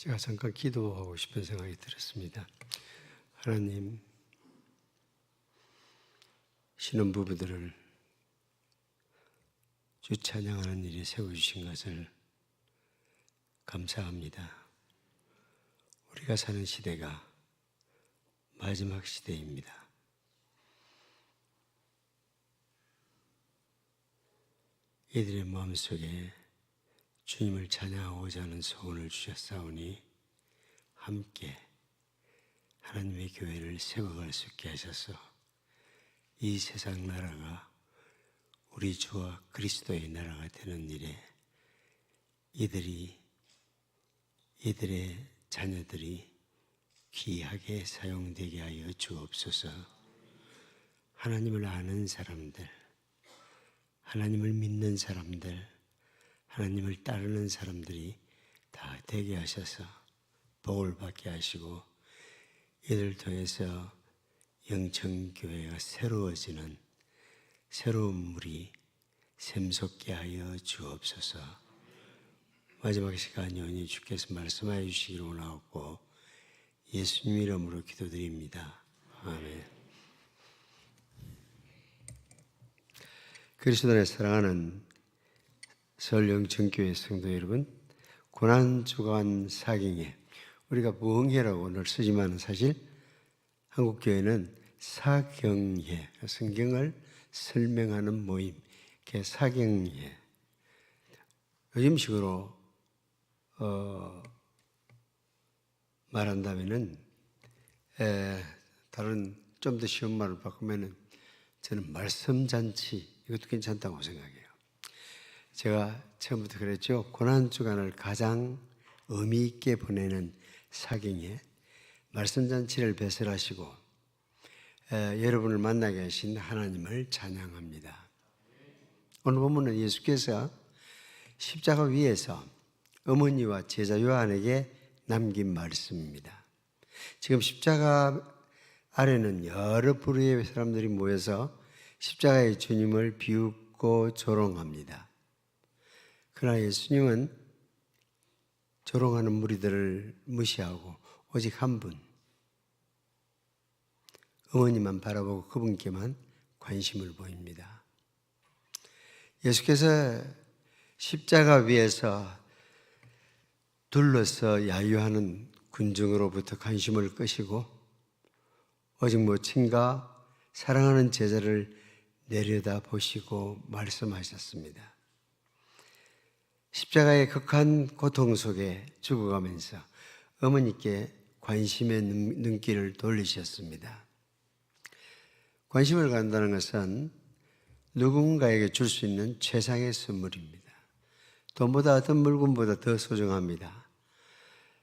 제가 잠깐 기도하고 싶은 생각이 들었습니다. 하나님, 신혼부부들을 주 찬양하는 일에 세워주신 것을 감사합니다. 우리가 사는 시대가 마지막 시대입니다. 이들의 마음속에 주님을 찬양하고자 하는 소원을 주셨사오니 함께 하나님의 교회를 세워갈 수 있게 하셔서 이 세상 나라가 우리 주와 그리스도의 나라가 되는 일에 이들의 자녀들이 귀하게 사용되게 하여 주옵소서. 하나님을 아는 사람들, 하나님을 믿는 사람들, 하나님을 따르는 사람들이 다 되게 하셔서 복을 받게 하시고 이들 통해서 영천교회가 새로워지는 새로운 물이 샘솟게 하여 주옵소서. 마지막 시간 연히 주께서 말씀하여 주시기를 원하옵고 예수님 이름으로 기도드립니다. 아멘. 그리스도 안에 사랑하는 서울 영천교회 성도 여러분, 고난주간 사경회, 우리가 부흥회라고 오늘 쓰지만 사실 한국교회는 사경회, 성경을 설명하는 모임, 사경회. 요즘식으로 말한다면은 다른 좀 더 쉬운 말을 바꾸면은 저는 말씀잔치, 이것도 괜찮다고 생각해요. 제가 처음부터 그랬죠. 고난주간을 가장 의미 있게 보내는 사경에 말씀잔치를 배설하시고 여러분을 만나게 하신 하나님을 찬양합니다. 오늘 본문은 예수께서 십자가 위에서 어머니와 제자 요한에게 남긴 말씀입니다. 지금 십자가 아래는 여러 부류의 사람들이 모여서 십자가의 주님을 비웃고 조롱합니다. 그러나 예수님은 조롱하는 무리들을 무시하고 오직 한 분, 어머니만 바라보고 그분께만 관심을 보입니다. 예수께서 십자가 위에서 둘러서 야유하는 군중으로부터 관심을 끄시고 오직 모친과 사랑하는 제자를 내려다 보시고 말씀하셨습니다. 십자가의 극한 고통 속에 죽어가면서 어머니께 관심의 눈길을 돌리셨습니다. 관심을 갖는다는 것은 누군가에게 줄 수 있는 최상의 선물입니다. 돈보다 어떤 물건보다 더 소중합니다.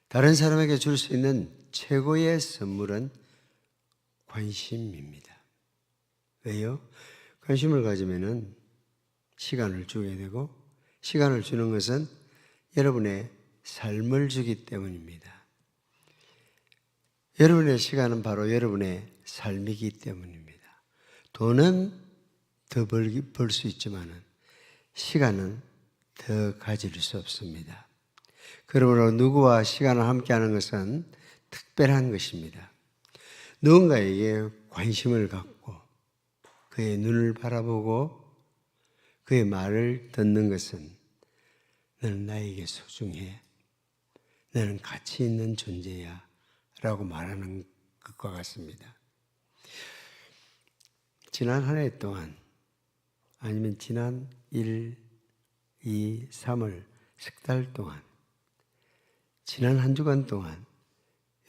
다른 사람에게 줄 수 있는 최고의 선물은 관심입니다. 왜요? 관심을 가지면은 시간을 주게 되고 시간을 주는 것은 여러분의 삶을 주기 때문입니다. 여러분의 시간은 바로 여러분의 삶이기 때문입니다. 돈은 더 벌 수 있지만 시간은 더 가질 수 없습니다. 그러므로 누구와 시간을 함께하는 것은 특별한 것입니다. 누군가에게 관심을 갖고 그의 눈을 바라보고 그의 말을 듣는 것은 너는 나에게 소중해, 너는 가치 있는 존재야 라고 말하는 것과 같습니다. 지난 한 해 동안 아니면 지난 1, 2, 3월 석 달 동안 지난 한 주간 동안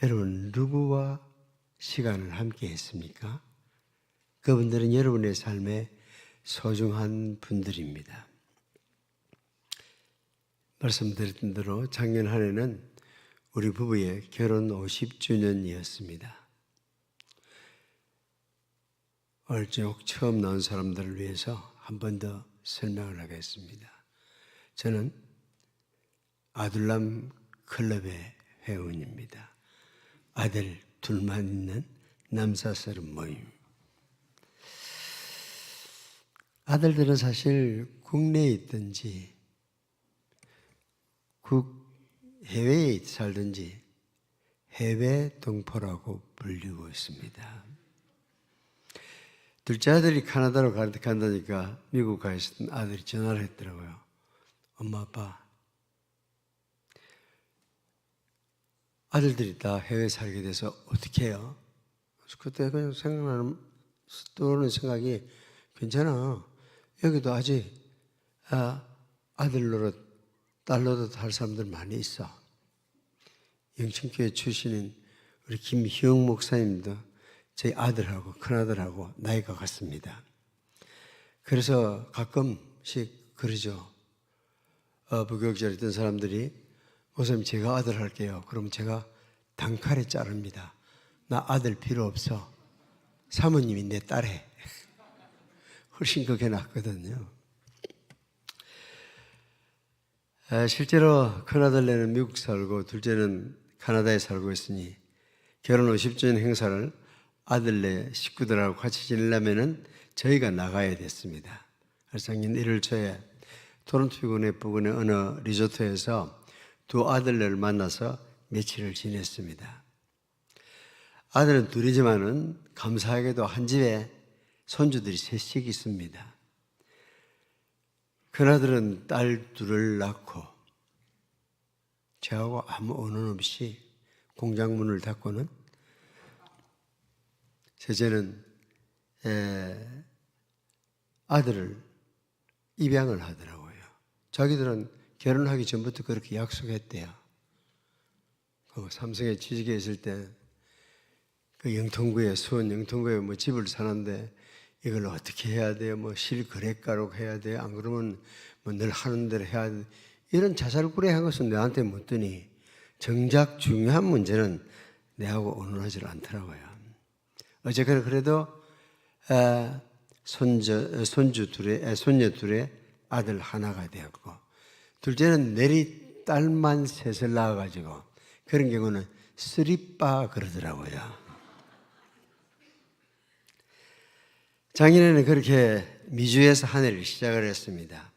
여러분 누구와 시간을 함께 했습니까? 그분들은 여러분의 삶에 소중한 분들입니다. 말씀드렸던 대로 작년 한 해는 우리 부부의 결혼 50주년이었습니다. 오늘 저녁 처음 나온 사람들을 위해서 한 번 더 설명을 하겠습니다. 저는 아둘람 클럽의 회원입니다. 아들 둘만 있는 남사스러운 모임. 아들들은 사실 국내에 있든지 해외에 살든지 해외 동포라고 불리고 있습니다. 둘째 아들이 캐나다로 간다니까 미국 가 있었던 아들이 전화를 했더라고요. 엄마, 아빠, 아들들이 다 해외에 살게 돼서 어떻게 해요? 그래서 그때 그냥 떠오르는 생각이, 괜찮아. 여기도 아직 아들 노릇, 딸 노릇 할 사람들 많이 있어. 영천교회 출신인 우리 김희영 목사님도 저희 아들하고 큰아들하고 나이가 같습니다. 그래서 가끔씩 그러죠. 부교육자를 했던 사람들이, 목사님 제가 아들 할게요. 그럼 제가 단칼에 자릅니다. 나 아들 필요 없어. 사모님이 내 딸 해. 훨씬 그게 낫거든요. 실제로 큰아들네는 미국 살고 둘째는 캐나다에 살고 있으니 결혼 50주년 행사를 아들네 식구들하고 같이 지내려면 저희가 나가야 됐습니다. 그래서 작년 1월 초에 토론토 부근의 어느 리조트에서 두 아들네를 만나서 며칠을 지냈습니다. 아들은 둘이지만은 감사하게도 한 집에 손주들이 셋씩 있습니다. 큰아들은 딸 둘을 낳고 저하고 아무 언원 없이 공장 문을 닫고는, 셋째는 아들을 입양을 하더라고요. 자기들은 결혼하기 전부터 그렇게 약속했대요. 삼성에 취직해 있을 때 그 영통구에, 수원 영통구에 뭐 집을 사는데 이걸 어떻게 해야 돼요? 뭐 실거래가로 해야 돼요? 안 그러면 뭐 늘 하는 대로 해야 돼? 이런 자살구레한 것은 내한테 묻더니 정작 중요한 문제는 내하고 언론하지 않더라고요. 어쨌거나 그래도 손녀 둘의 아들 하나가 되었고, 둘째는 내리 딸만 셋을 낳아가지고, 그런 경우는 쓰리빠 그러더라고요. 작년에는 그렇게 미주에서 한 해를 시작을 했습니다.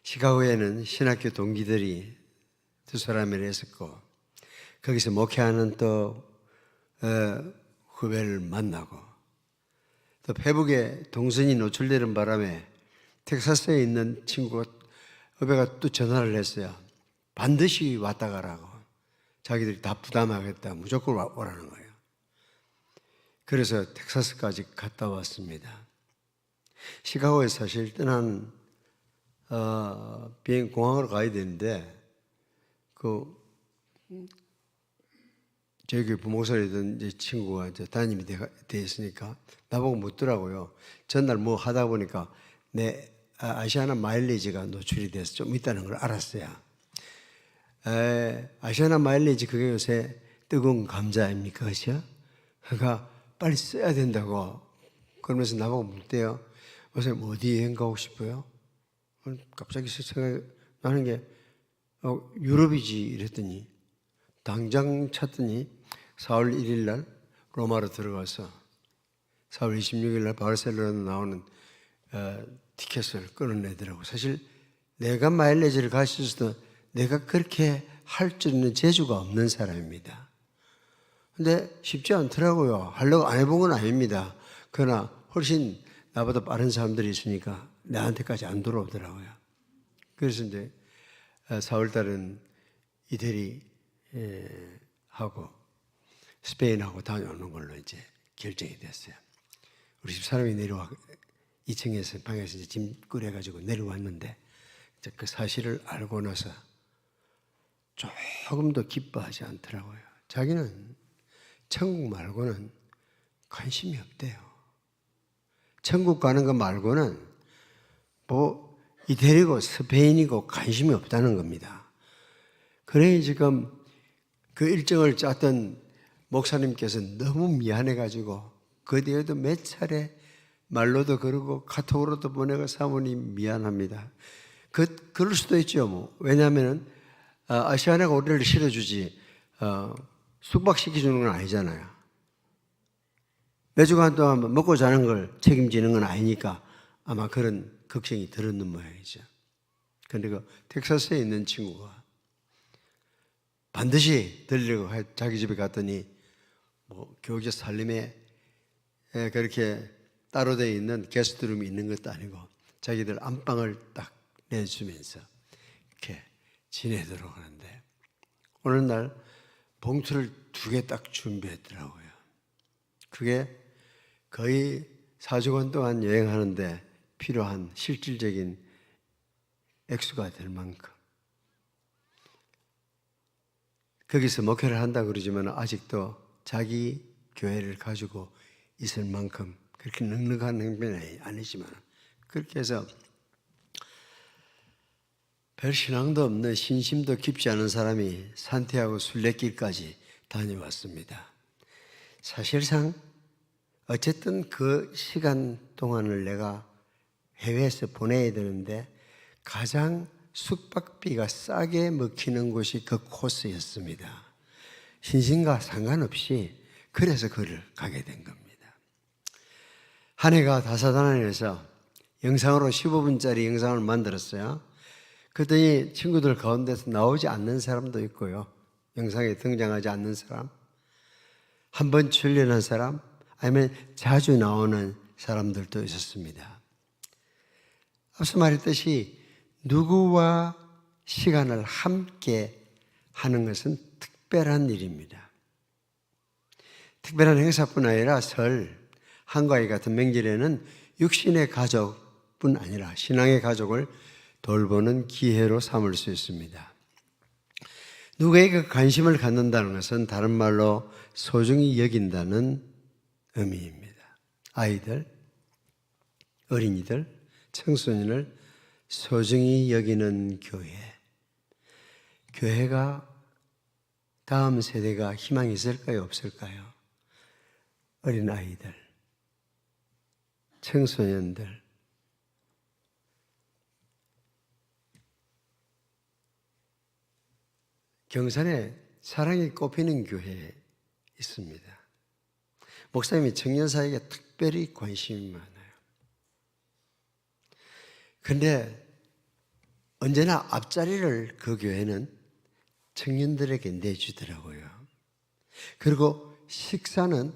시카고에는 신학교 동기들이 두 사람을 했었고, 거기서 목회하는 또 후배를 만나고, 또 페북에 동선이 노출되는 바람에 텍사스에 있는 친구가, 후배가 또 전화를 했어요. 반드시 왔다 가라고. 자기들이 다 부담하겠다. 무조건 오라는 거예요. 그래서 텍사스까지 갔다 왔습니다. 시카고에 사실 떠난 공항으로 가야 되는데, 저희 부목사이던 이제 친구가 이제 담임이 돼 있으니까 나보고 묻더라고요. 전날 뭐 하다 보니까 내 아시아나 마일리지가 노출이 돼서 좀 있다는 걸 알았어요. 아시아나 마일리지, 그게 요새 뜨거운 감자입니까? 그렇죠? 그러니까 빨리 써야 된다고. 그러면서 나보고 묻대요. 선생님 어디 여행 가고 싶어요? 갑자기 생각이 나는 게 유럽이지 이랬더니, 당장 찾더니 4월 1일 날 로마로 들어가서 4월 26일 날 바르셀로나 나오는 티켓을 끊어내더라고. 사실 내가 마일리지를 가셔서도 내가 그렇게 할 줄 있는 재주가 없는 사람입니다. 근데 쉽지 않더라고요. 하려고 안 해본 건 아닙니다. 그러나 훨씬 나보다 빠른 사람들이 있으니까 나한테까지 안 들어오더라고요. 그래서 이제 4월 달은 이태리 하고 스페인하고 다녀오는 걸로 이제 결정이 됐어요. 우리 집 사람이 내려와 2층에서 방에서 이제 짐 꾸려가지고 내려왔는데, 이제 그 사실을 알고 나서 조금도 기뻐하지 않더라고요. 자기는 천국 말고는 관심이 없대요. 천국 가는 거 말고는 뭐 이태리고 스페인이고 관심이 없다는 겁니다. 그래 지금 그 일정을 짰던 목사님께서 너무 미안해가지고 그 뒤에도 몇 차례 말로도 그러고 카톡으로도 보내고, 사모님 미안합니다. 그럴 수도 있죠. 뭐. 왜냐하면 아시아나가 우리를 실어주지 숙박시켜주는 건 아니잖아요. 매주간 동안 먹고 자는 걸 책임지는 건 아니니까 아마 그런 걱정이 들었는 모양이죠. 그런데 그 텍사스에 있는 친구가 반드시 들리려고 자기 집에 갔더니 뭐 교제 살림에 그렇게 따로 되어 있는 게스트룸이 있는 것도 아니고 자기들 안방을 딱 내주면서 이렇게 지내도록 하는데 어느 날 봉투를 2개 딱 준비했더라고요. 그게 거의 4주간 동안 여행하는데 필요한 실질적인 액수가 될 만큼 거기서 목회를 한다고 그러지만 아직도 자기 교회를 가지고 있을 만큼 그렇게 넉넉한 행편이 아니지만 그렇게 해서 별 신앙도 없는 신심도 깊지 않은 사람이 산티아고 순례길까지 다녀왔습니다. 사실상 어쨌든 그 시간 동안을 내가 해외에서 보내야 되는데 가장 숙박비가 싸게 먹히는 곳이 그 코스였습니다. 신심과 상관없이 그래서 그를 가게 된 겁니다. 한 해가 다사다난해서 영상으로 15분짜리 영상을 만들었어요. 그랬더니 친구들 가운데서 나오지 않는 사람도 있고요. 영상에 등장하지 않는 사람, 한 번 출연한 사람, 아니면 자주 나오는 사람들도 있었습니다. 앞서 말했듯이 누구와 시간을 함께 하는 것은 특별한 일입니다. 특별한 행사뿐 아니라 설, 한가위 같은 명절에는 육신의 가족뿐 아니라 신앙의 가족을 돌보는 기회로 삼을 수 있습니다. 누구에게 관심을 갖는다는 것은 다른 말로 소중히 여긴다는 의미입니다. 아이들, 어린이들, 청소년을 소중히 여기는 교회. 교회가 다음 세대가 희망이 있을까요? 없을까요? 어린아이들, 청소년들, 경산에 사랑이 꼽히는 교회에 있습니다. 목사님이 청년사에게 특별히 관심이 많아요. 그런데 언제나 앞자리를 그 교회는 청년들에게 내주더라고요. 그리고 식사는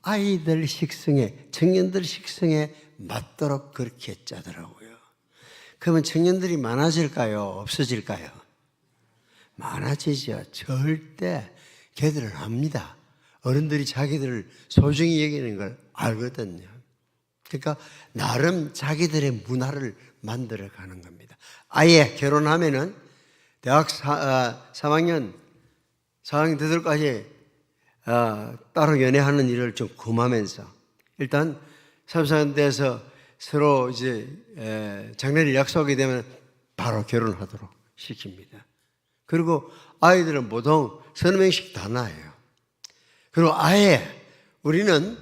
아이들 식성에, 청년들 식성에 맞도록 그렇게 짜더라고요. 그러면 청년들이 많아질까요? 없어질까요? 많아지죠. 절대 걔들은 압니다. 어른들이 자기들을 소중히 여기는 걸 알거든요. 그러니까 나름 자기들의 문화를 만들어가는 겁니다. 아예 결혼하면은 대학 3학년, 4학년 되들까지 따로 연애하는 일을 좀 금하면서 일단 3, 4년 돼서 서로 이제 장래를 약속하게 되면 바로 결혼하도록 시킵니다. 그리고 아이들은 보통 서너 명씩 다 낳아요. 그리고 아예 우리는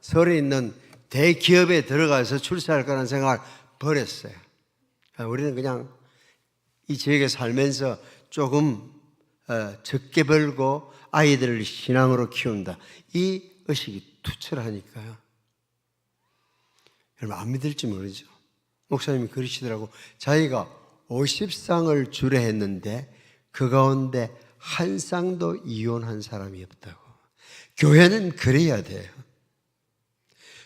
서울에 있는 대기업에 들어가서 출세할 거라는 생각을 버렸어요. 우리는 그냥 이 지역에 살면서 조금 적게 벌고 아이들을 신앙으로 키운다. 이 의식이 투철하니까요. 여러분 안 믿을지 모르죠. 목사님이 그러시더라고. 자기가 50쌍을 주례했는데 그 가운데 한 쌍도 이혼한 사람이 없다고. 교회는 그래야 돼요.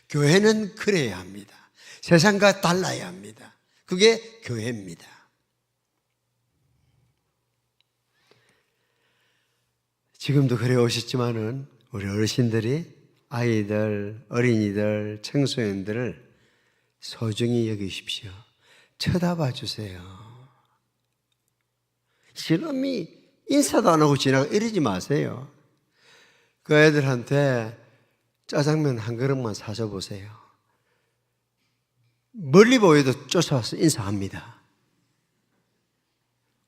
교회는 그래야 합니다. 세상과 달라야 합니다. 그게 교회입니다. 지금도 그래 오셨지만은 우리 어르신들이 아이들, 어린이들, 청소년들을 소중히 여기십시오. 쳐다봐 주세요. 저놈이 인사도 안 하고 지나가 이러지 마세요. 그 애들한테 짜장면 한 그릇만 사줘 보세요. 멀리 보여도 쫓아와서 인사합니다.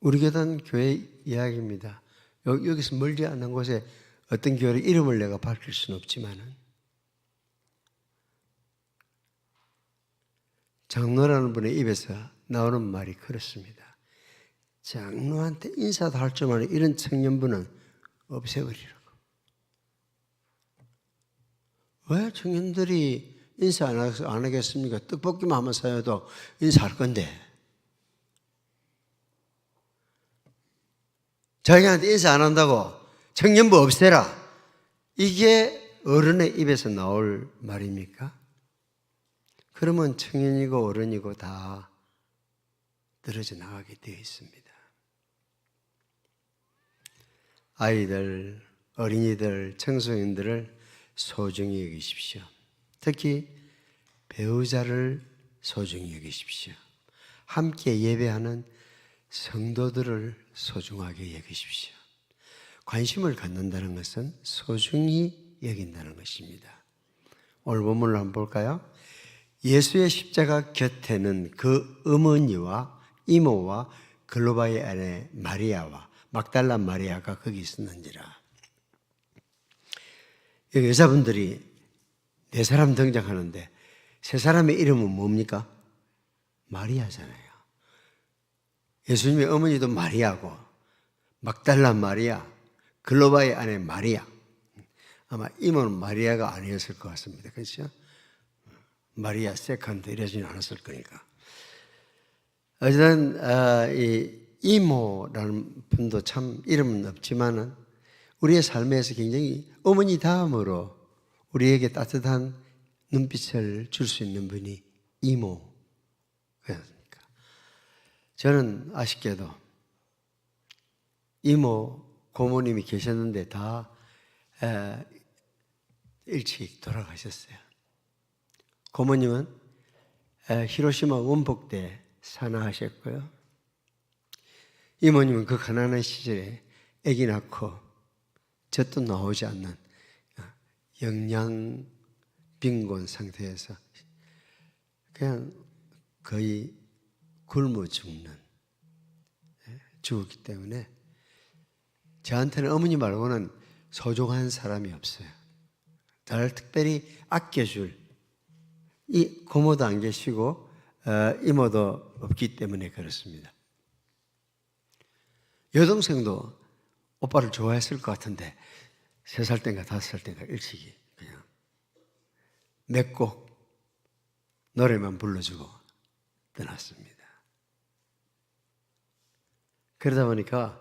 우리 교단 교회 이야기입니다. 여기서 멀지 않은 곳에 어떤 교회 이름을 내가 밝힐 수는 없지만은 장로라는 분의 입에서 나오는 말이 그렇습니다. 장로한테 인사도 할 줄 아는 이런 청년분은 없애버리라고. 왜 청년들이 인사 안 하겠습니까? 떡볶이만 한번 사줘도 인사할 건데. 자기한테 인사 안 한다고 청년부 없애라. 이게 어른의 입에서 나올 말입니까? 그러면 청년이고 어른이고 다 떨어져 나가게 되어 있습니다. 아이들, 어린이들, 청소년들을 소중히 여기십시오. 특히 배우자를 소중히 여기십시오. 함께 예배하는 성도들을 소중하게 여기십시오. 관심을 갖는다는 것은 소중히 여긴다는 것입니다. 오늘 본문을 한번 볼까요? 예수의 십자가 곁에는 그 어머니와 이모와 글로바의 아내 마리아와 막달라 마리아가 거기 있었는지라. 여기 여자분들이 네 사람 등장하는데 세 사람의 이름은 뭡니까? 마리아잖아요. 예수님의 어머니도 마리아고 막달라 마리아, 글로바의 아내 마리아. 아마 이모는 마리아가 아니었을 것 같습니다. 그렇죠? 마리아 세컨드 이러지는 않았을 거니까. 어쨌든 이 이모라는 분도 참 이름은 없지만은 우리의 삶에서 굉장히 어머니 다음으로 우리에게 따뜻한 눈빛을 줄 수 있는 분이 이모였습니까? 저는 아쉽게도 이모 고모님이 계셨는데 다 일찍 돌아가셨어요. 고모님은 히로시마 원폭대 산화하셨고요. 이모님은 그 가난한 시절에 아기 낳고 젖도 나오지 않는 영양 빈곤 상태에서 그냥 거의 굶어 죽었기 때문에 저한테는 어머니 말고는 소중한 사람이 없어요. 저를 특별히 아껴줄 이 고모도 안 계시고 이모도 없기 때문에 그렇습니다. 여동생도 오빠를 좋아했을 것 같은데 3살 땐가 5살 땐가 일찍이 그냥 몇 곡 노래만 불러주고 떠났습니다. 그러다 보니까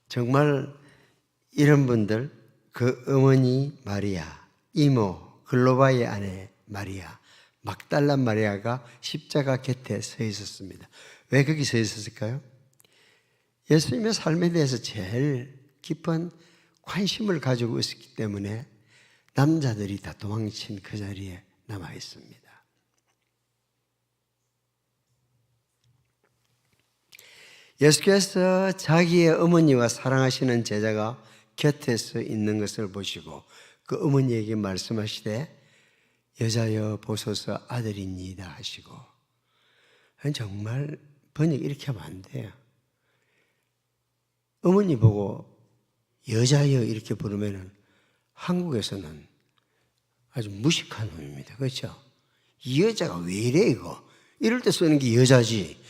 정말 이런 분들, 그 어머니 마리아, 이모, 글로바의 아내 마리아, 막달라 마리아가 십자가 곁에 서 있었습니다. 왜 거기 서 있었을까요? 예수님의 삶에 대해서 제일 깊은 관심을 가지고 있었기 때문에 남자들이 다 도망친 그 자리에 남아 있습니다. 예수께서 자기의 어머니와 사랑하시는 제자가 곁에서 있는 것을 보시고 그 어머니에게 말씀하시되 여자여 보소서 아들입니다 하시고, 정말 번역 이렇게 하면 안 돼요. 어머니 보고 여자여 이렇게 부르면 한국에서는 아주 무식한 놈입니다. 그렇죠? 이 여자가 왜 이래 이거? 이럴 때 쓰는 게 여자지.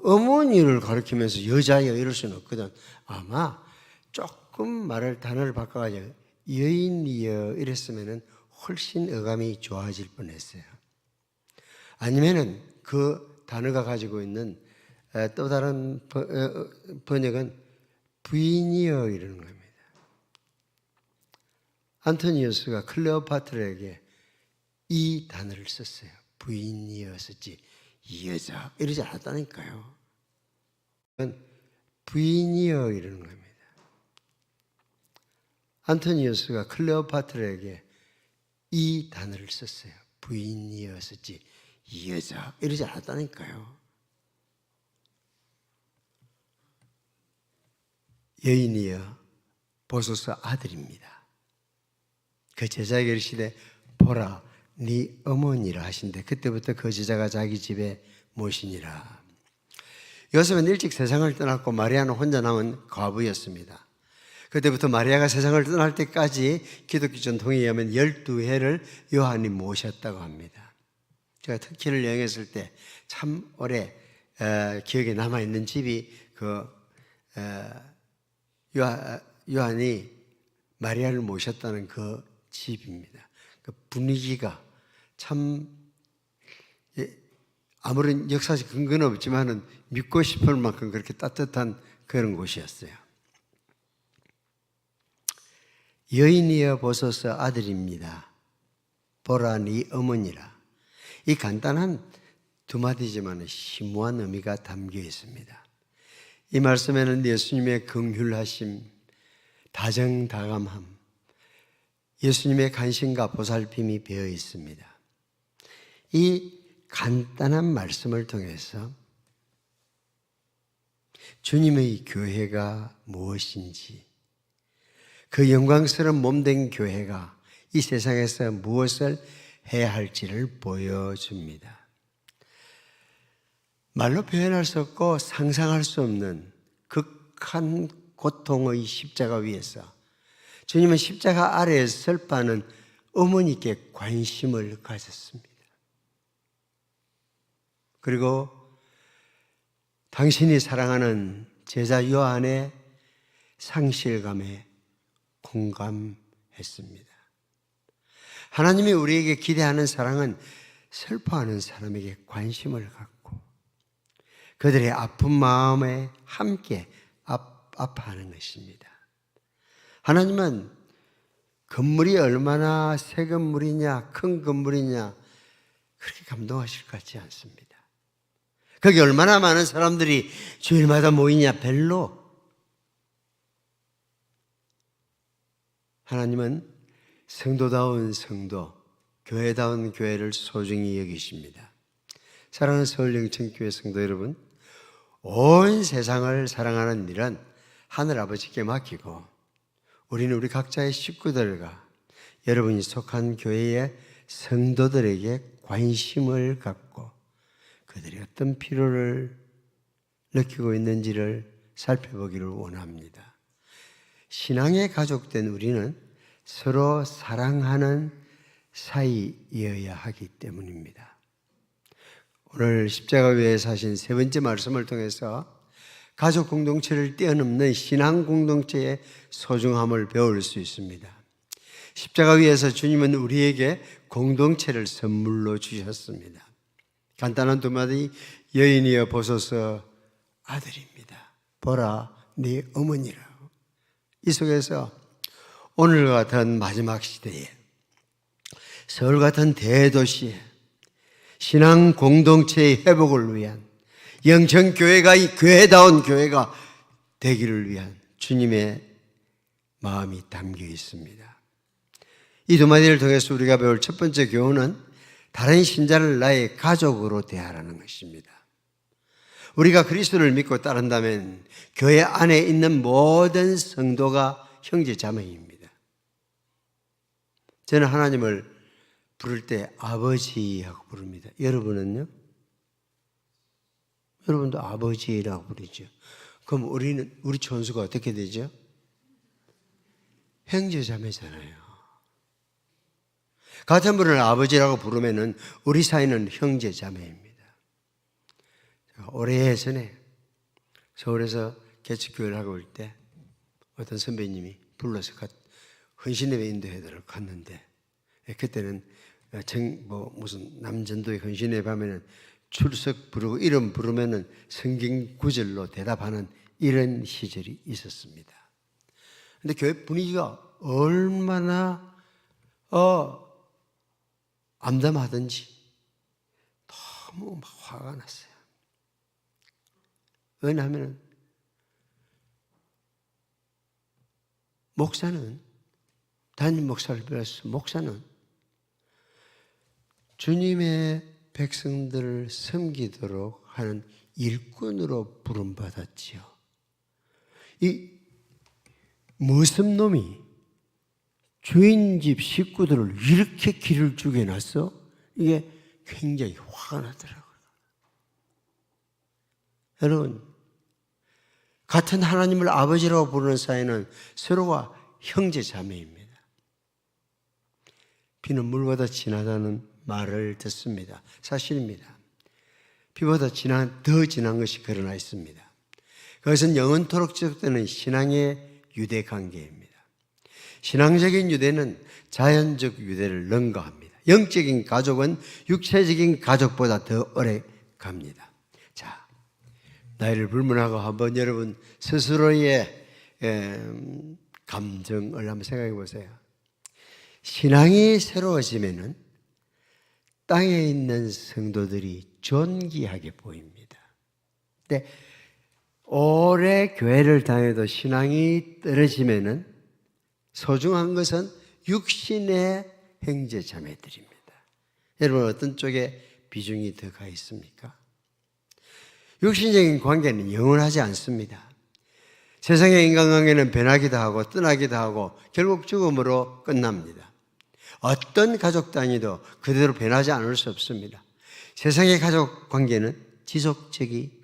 어머니를 가리키면서 여자여 이럴 수는 없거든. 아마 조금 단어를 바꿔가지고 여인이여 이랬으면 훨씬 어감이 좋아질 뻔했어요. 아니면은 그 단어가 가지고 있는 또 다른 번역은 부인이여 이러는 겁니다. 안토니우스가 클레오파트라에게 이 단어를 썼어요. 부인이여 썼지 여자 이러지 않았다니까요. 부인이여 이러는 겁니다. 안토니우스가 클레오파트라에게 이 단어를 썼어요. 부인이여 썼지 여자 이러지 않았다니까요. 여인이여 보소서 아들입니다. 그 제자에게 이르시되 보라 네 어머니라 하신대 그때부터 그 제자가 자기 집에 모시니라. 요셉은 일찍 세상을 떠났고 마리아는 혼자 남은 과부였습니다. 그때부터 마리아가 세상을 떠날 때까지 기독교 전통에 의하면 12회를 요한이 모셨다고 합니다. 제가 터키를 여행했을 때 참 오래 기억에 남아있는 집이 요한이 마리아를 모셨다는 그 집입니다. 그 분위기가 참 아무런 역사적 근거는 없지만은 믿고 싶을 만큼 그렇게 따뜻한 그런 곳이었어요. 여인이여 보소서 아들입니다. 보라 네 어머니라. 이 간단한 두 마디지만 심오한 의미가 담겨 있습니다. 이 말씀에는 예수님의 긍휼하심, 다정다감함, 예수님의 간신과 보살핌이 배어 있습니다. 이 간단한 말씀을 통해서 주님의 교회가 무엇인지, 그 영광스러운 몸된 교회가 이 세상에서 무엇을 해야 할지를 보여줍니다. 말로 표현할 수 없고 상상할 수 없는 극한 고통의 십자가 위에서 주님은 십자가 아래에 슬퍼하는 어머니께 관심을 가졌습니다. 그리고 당신이 사랑하는 제자 요한의 상실감에 공감했습니다. 하나님이 우리에게 기대하는 사랑은 슬퍼하는 사람에게 관심을 갖고 그들의 아픈 마음에 함께 아파하는 것입니다. 하나님은 건물이 얼마나 새 건물이냐, 큰 건물이냐 그렇게 감동하실 것 같지 않습니다. 거기 얼마나 많은 사람들이 주일마다 모이냐 별로. 하나님은 성도다운 성도, 교회다운 교회를 소중히 여기십니다. 사랑하는 서울영천교회 성도 여러분, 온 세상을 사랑하는 일은 하늘아버지께 맡기고 우리는 우리 각자의 식구들과 여러분이 속한 교회의 성도들에게 관심을 갖고 그들이 어떤 필요를 느끼고 있는지를 살펴보기를 원합니다. 신앙의 가족된 우리는 서로 사랑하는 사이이어야 하기 때문입니다. 오늘 십자가 위에 사신 세 번째 말씀을 통해서 가족 공동체를 뛰어넘는 신앙 공동체의 소중함을 배울 수 있습니다. 십자가 위에서 주님은 우리에게 공동체를 선물로 주셨습니다. 간단한 두 마디, 여인이여 보소서 아들입니다. 보라 네 어머니라고. 이 속에서 오늘 같은 마지막 시대에 서울 같은 대도시에 신앙 공동체의 회복을 위한 영천교회가 이 교회다운 교회가 되기를 위한 주님의 마음이 담겨 있습니다. 이 두 마디를 통해서 우리가 배울 첫 번째 교훈은 다른 신자를 나의 가족으로 대하라는 것입니다. 우리가 그리스도를 믿고 따른다면 교회 안에 있는 모든 성도가 형제 자매입니다. 저는 하나님을 부를 때 아버지하고 부릅니다. 여러분은요? 여러분도 아버지라고 부르죠. 그럼 우리 천수가 어떻게 되죠? 형제 자매잖아요. 같은 분을 아버지라고 부르면은 우리 사이는 형제 자매입니다. 오래전에 서울에서 개척교회를 하고 올 때 어떤 선배님이 불러서 헌신예배 인도회를 갔는데 그때는 무슨 남전도의 헌신예배 하면은 출석 부르고 이름 부르면은 성경 구절로 대답하는 이런 시절이 있었습니다. 근데 교회 분위기가 얼마나 암담하든지 너무 막 화가 났어요. 왜냐하면 목사는 담임 목사를 비롯해서 목사는 주님의 백성들을 섬기도록 하는 일꾼으로 부름받았지요. 이 무슨 놈이 주인집 식구들을 이렇게 기를 주게 놨어? 이게 굉장히 화가 나더라고요. 여러분, 같은 하나님을 아버지라고 부르는 사이는 서로가 형제 자매입니다. 비는 물보다 진하다는 말을 듣습니다. 사실입니다. 비보다 더 진한 것이 걸어나 있습니다. 그것은 영원토록 지속되는 신앙의 유대 관계입니다. 신앙적인 유대는 자연적 유대를 능가합니다. 영적인 가족은 육체적인 가족보다 더 오래 갑니다. 자, 나이를 불문하고 한번 여러분 스스로의 감정을 한번 생각해 보세요. 신앙이 새로워지면은 땅에 있는 성도들이 존귀하게 보입니다. 근데 오래 교회를 다녀도 신앙이 떨어지면은 소중한 것은 육신의 형제 자매들입니다. 여러분 어떤 쪽에 비중이 더 가 있습니까? 육신적인 관계는 영원하지 않습니다. 세상의 인간관계는 변하기도 하고 떠나기도 하고 결국 죽음으로 끝납니다. 어떤 가족 단위도 그대로 변하지 않을 수 없습니다. 세상의 가족 관계는 지속적이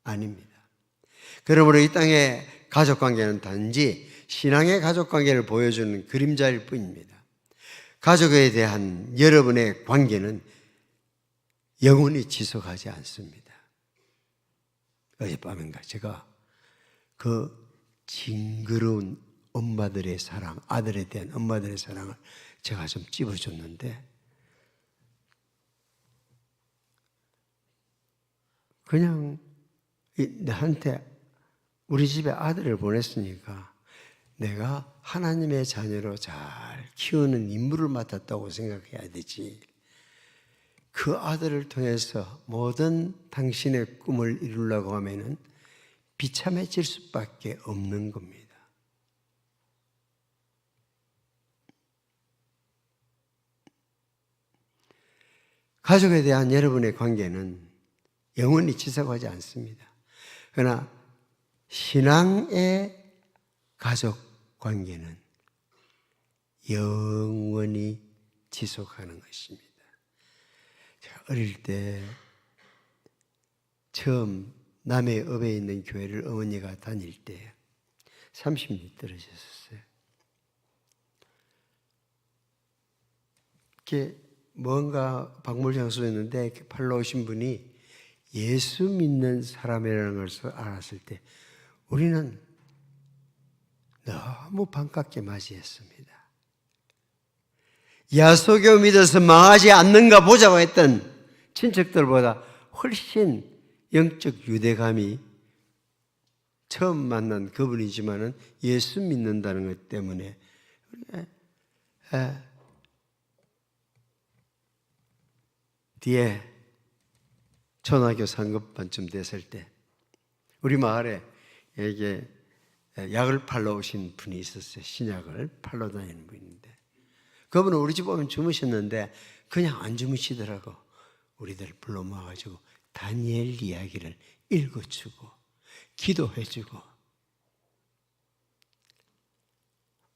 아닙니다. 그러므로 이 땅의 가족 관계는 단지 신앙의 가족 관계를 보여주는 그림자일 뿐입니다. 가족에 대한 여러분의 관계는 영원히 지속하지 않습니다. 어젯밤인가 제가 그 징그러운 엄마들의 사랑, 아들에 대한 엄마들의 사랑을 제가 좀 찝어줬는데 그냥 나한테 우리 집에 아들을 보냈으니까 내가 하나님의 자녀로 잘 키우는 임무를 맡았다고 생각해야 되지. 그 아들을 통해서 모든 당신의 꿈을 이루려고 하면은 비참해질 수밖에 없는 겁니다. 가족에 대한 여러분의 관계는 영원히 지속하지 않습니다. 그러나 신앙의 가족 관계는 영원히 지속하는 것입니다. 제가 어릴 때 처음 남해 읍에 있는 교회를 어머니가 다닐 때 30년 떨어졌었어요. 이렇게 뭔가 박물장소였는데 이렇게 팔로 오신 분이 예수 믿는 사람이라는 것을 알았을 때 우리는 너무 반갑게 맞이했습니다. 야소교 믿어서 망하지 않는가 보자고 했던 친척들보다 훨씬 영적 유대감이 처음 만난 그분이지만은 예수 믿는다는 것 때문에 뒤에 초등학교 3급반쯤 됐을 때 우리 마을에 이게 약을 팔러 오신 분이 있었어요. 신약을 팔러 다니는 분인데 그분은 우리 집 오면 주무셨는데 그냥 안 주무시더라고. 우리들 불러 모아가지고 다니엘 이야기를 읽어주고 기도해주고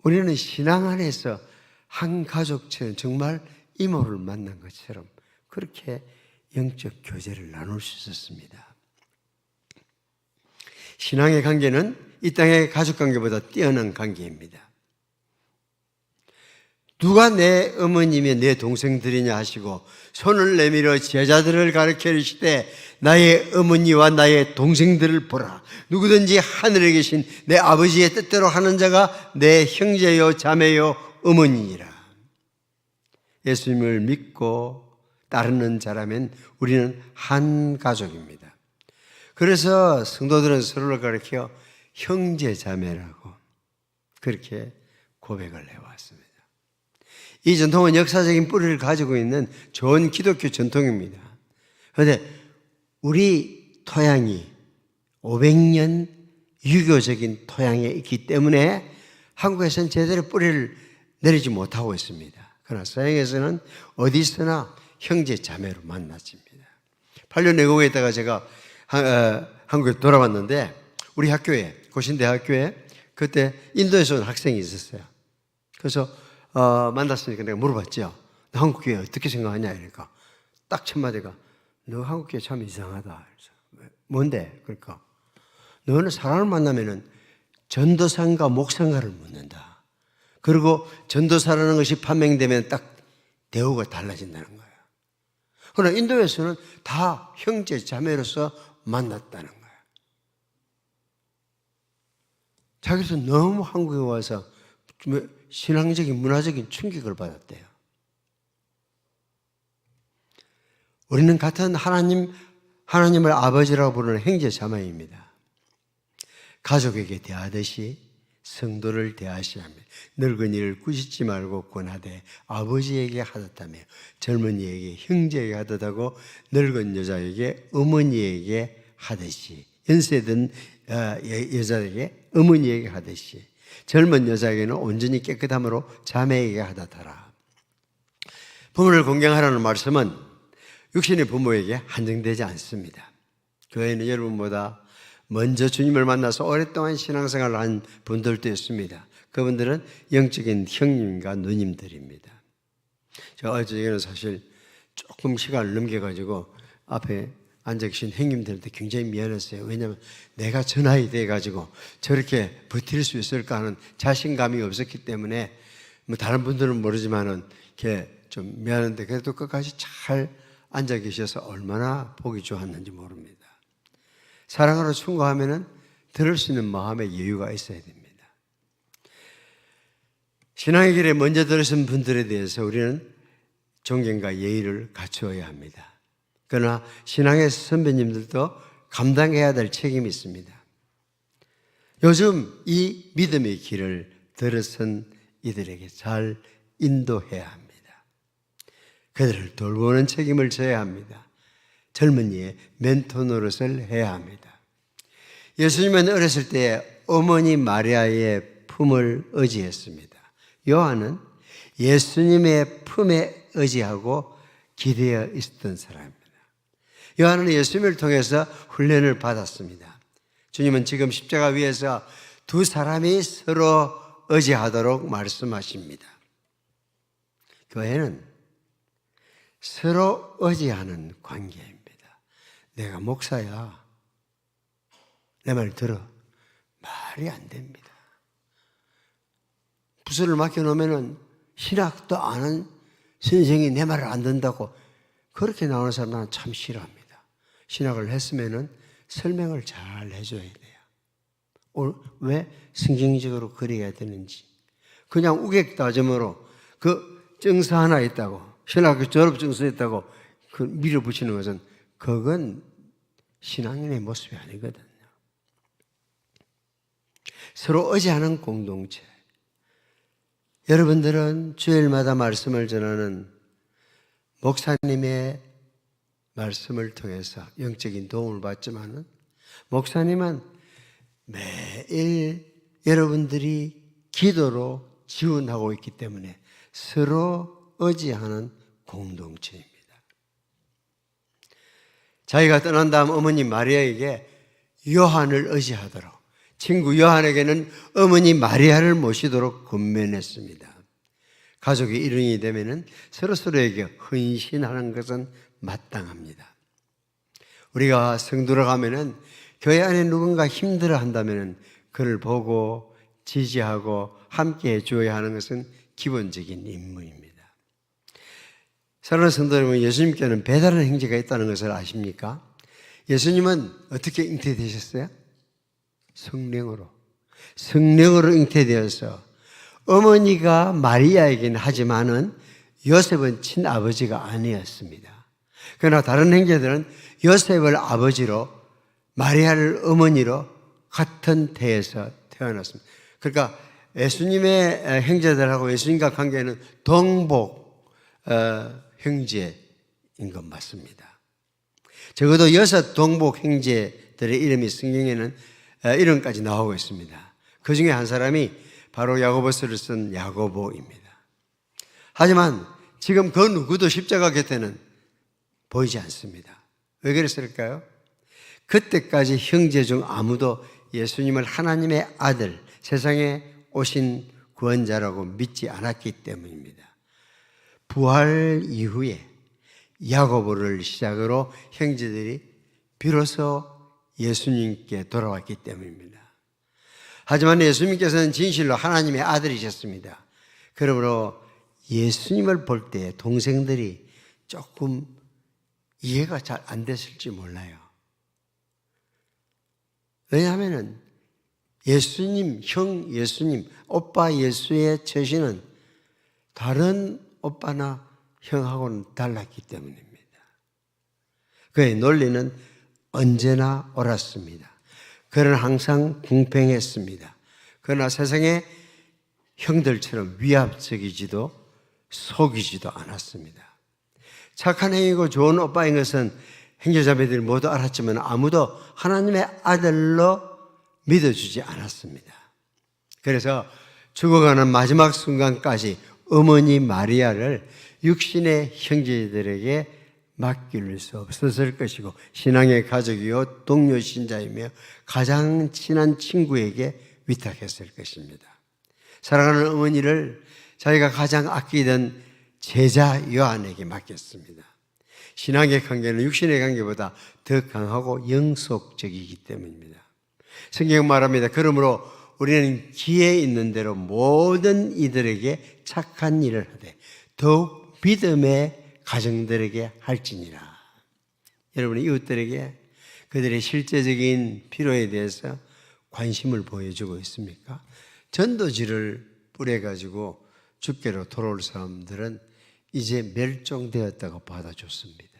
우리는 신앙 안에서 한 가족처럼 정말 이모를 만난 것처럼 그렇게 영적 교제를 나눌 수 있었습니다. 신앙의 관계는 이 땅의 가족 관계보다 뛰어난 관계입니다. 누가 내 어머님이 내 동생들이냐 하시고 손을 내밀어 제자들을 가르쳐 이르시되 나의 어머니와 나의 동생들을 보라. 누구든지 하늘에 계신 내 아버지의 뜻대로 하는 자가 내 형제요 자매요 어머니니라. 예수님을 믿고 따르는 자라면 우리는 한 가족입니다. 그래서 성도들은 서로를 가르쳐 형제 자매라고 그렇게 고백을 해왔습니다. 이 전통은 역사적인 뿌리를 가지고 있는 좋은 기독교 전통입니다. 그런데 우리 토양이 500년 유교적인 토양에 있기 때문에 한국에서는 제대로 뿌리를 내리지 못하고 있습니다. 그러나 서양에서는 어디서나 형제 자매로 만났습니다. 8년 내국에 있다가 제가 한국에 돌아왔는데 우리 학교에 고신대학교에 그때 인도에서 온 학생이 있었어요. 그래서 만났으니까 내가 물어봤죠. 너 한국교회 어떻게 생각하냐 이러니까 딱 첫 마디가 너 한국교회 참 이상하다. 그래서 뭔데? 그러니까 너는 사람을 만나면은 전도사인가 목사인가를 묻는다. 그리고 전도사라는 것이 판명되면 딱 대우가 달라진다는 거예요. 그러나 인도에서는 다 형제 자매로서 만났다는 거예요. 자기도 너무 한국에 와서 신앙적인 문화적인 충격을 받았대요. 우리는 같은 하나님을 아버지라고 부르는 형제 자매입니다. 가족에게 대하듯이 성도를 대하시하며 늙은이를 꾸짖지 말고 권하되 아버지에게 하듯하며 젊은이에게 형제에게 하듯하고 늙은 여자에게 어머니에게 하듯이 연세든 여자에게 어머니에게 하듯이 젊은 여자에게는 온전히 깨끗함으로 자매에게 하듯하라. 부모를 공경하라는 말씀은 육신의 부모에게 한정되지 않습니다. 교회는 여러분보다 먼저 주님을 만나서 오랫동안 신앙생활을 한 분들도 있습니다. 그분들은 영적인 형님과 누님들입니다. 제가 어제는 사실 조금 시간을 넘겨가지고 앞에 앉아 계신 형님들한테 굉장히 미안했어요. 왜냐하면 내가 저 나이 돼가지고 저렇게 버틸 수 있을까 하는 자신감이 없었기 때문에 뭐 다른 분들은 모르지만은 이렇게 좀 미안한데 그래도 끝까지 잘 앉아 계셔서 얼마나 보기 좋았는지 모릅니다. 사랑으로 충고하면은 들을 수 있는 마음의 여유가 있어야 됩니다. 신앙의 길에 먼저 들으신 분들에 대해서 우리는 존경과 예의를 갖추어야 합니다. 그러나 신앙의 선배님들도 감당해야 될 책임이 있습니다. 요즘 이 믿음의 길을 들어선 이들에게 잘 인도해야 합니다. 그들을 돌보는 책임을 져야 합니다. 젊은이의 멘토 노릇을 해야 합니다. 예수님은 어렸을 때 어머니 마리아의 품을 의지했습니다. 요한은 예수님의 품에 의지하고 기대어 있었던 사람입니다. 요한은 예수님을 통해서 훈련을 받았습니다. 주님은 지금 십자가 위에서 두 사람이 서로 의지하도록 말씀하십니다. 교회는 서로 의지하는 관계입니다. 내가 목사야. 내 말 들어. 말이 안 됩니다. 부서를 맡겨놓으면 신학도 아는 선생이 내 말을 안 듣는다고 그렇게 나오는 사람 나는 참 싫어합니다. 신학을 했으면 설명을 잘 해줘야 돼요. 왜 성경적으로 그래야 되는지. 그냥 우객다짐으로 그 증서 하나 있다고, 신학교 졸업 증서 있다고 그 밀어붙이는 것은 그건 신앙인의 모습이 아니거든요. 서로 의지하는 공동체. 여러분들은 주일마다 말씀을 전하는 목사님의 말씀을 통해서 영적인 도움을 받지만은 목사님은 매일 여러분들이 기도로 지원하고 있기 때문에 서로 의지하는 공동체입니다. 자기가 떠난 다음 어머니 마리아에게 요한을 의지하도록, 친구 요한에게는 어머니 마리아를 모시도록 권면했습니다. 가족이 일원이 되면은 서로서로에게 헌신하는 것은 마땅합니다. 우리가 성도로 가면은 교회 안에 누군가 힘들어 한다면은 그를 보고 지지하고 함께 해줘야 하는 것은 기본적인 임무입니다. 사랑하는 성도 여러분, 예수님께는 배달하는 형제가 있다는 것을 아십니까? 예수님은 어떻게 잉태되셨어요? 성령으로 잉태되어서 어머니가 마리아이긴 하지만은 요셉은 친아버지가 아니었습니다. 그러나 다른 형제들은 요셉을 아버지로 마리아를 어머니로 같은 태에서 태어났습니다. 그러니까 예수님의 형제들하고 예수님과 관계는 동복 형제인 것 맞습니다. 적어도 6 동복 형제들의 이름이 성경에는 이름까지 나오고 있습니다. 그 중에 한 사람이 바로 야고보서를 쓴 야고보입니다. 하지만 지금 그 누구도 십자가 곁에는 보이지 않습니다. 왜 그랬을까요? 그때까지 형제 중 아무도 예수님을 하나님의 아들, 세상에 오신 구원자라고 믿지 않았기 때문입니다. 부활 이후에 야고보를 시작으로 형제들이 비로소 예수님께 돌아왔기 때문입니다. 하지만 예수님께서는 진실로 하나님의 아들이셨습니다. 그러므로 예수님을 볼 때 동생들이 조금 이해가 잘 안 됐을지 몰라요. 왜냐하면 예수님, 형 예수님, 오빠 예수의 처신은 다른 오빠나 형하고는 달랐기 때문입니다. 그의 논리는 언제나 옳았습니다. 그는 항상 공평했습니다. 그러나 세상의 형들처럼 위압적이지도 속이지도 않았습니다. 착한 행위고 좋은 오빠인 것은 형제자매들이 모두 알았지만 아무도 하나님의 아들로 믿어주지 않았습니다. 그래서 죽어가는 마지막 순간까지 어머니 마리아를 육신의 형제들에게 맡길 수 없었을 것이고 신앙의 가족이요 동료 신자이며 가장 친한 친구에게 위탁했을 것입니다. 사랑하는 어머니를 자기가 가장 아끼던 제자 요한에게 맡겼습니다. 신앙의 관계는 육신의 관계보다 더 강하고 영속적이기 때문입니다. 성경 말합니다. 그러므로 우리는 기회 있는 대로 모든 이들에게 착한 일을 하되 더욱 믿음의 가정들에게 할지니라. 여러분, 이웃들에게 그들의 실제적인 필요에 대해서 관심을 보여주고 있습니까? 전도지를 뿌려가지고 주께로 돌아올 사람들은 이제 멸종되었다고 받아줬습니다.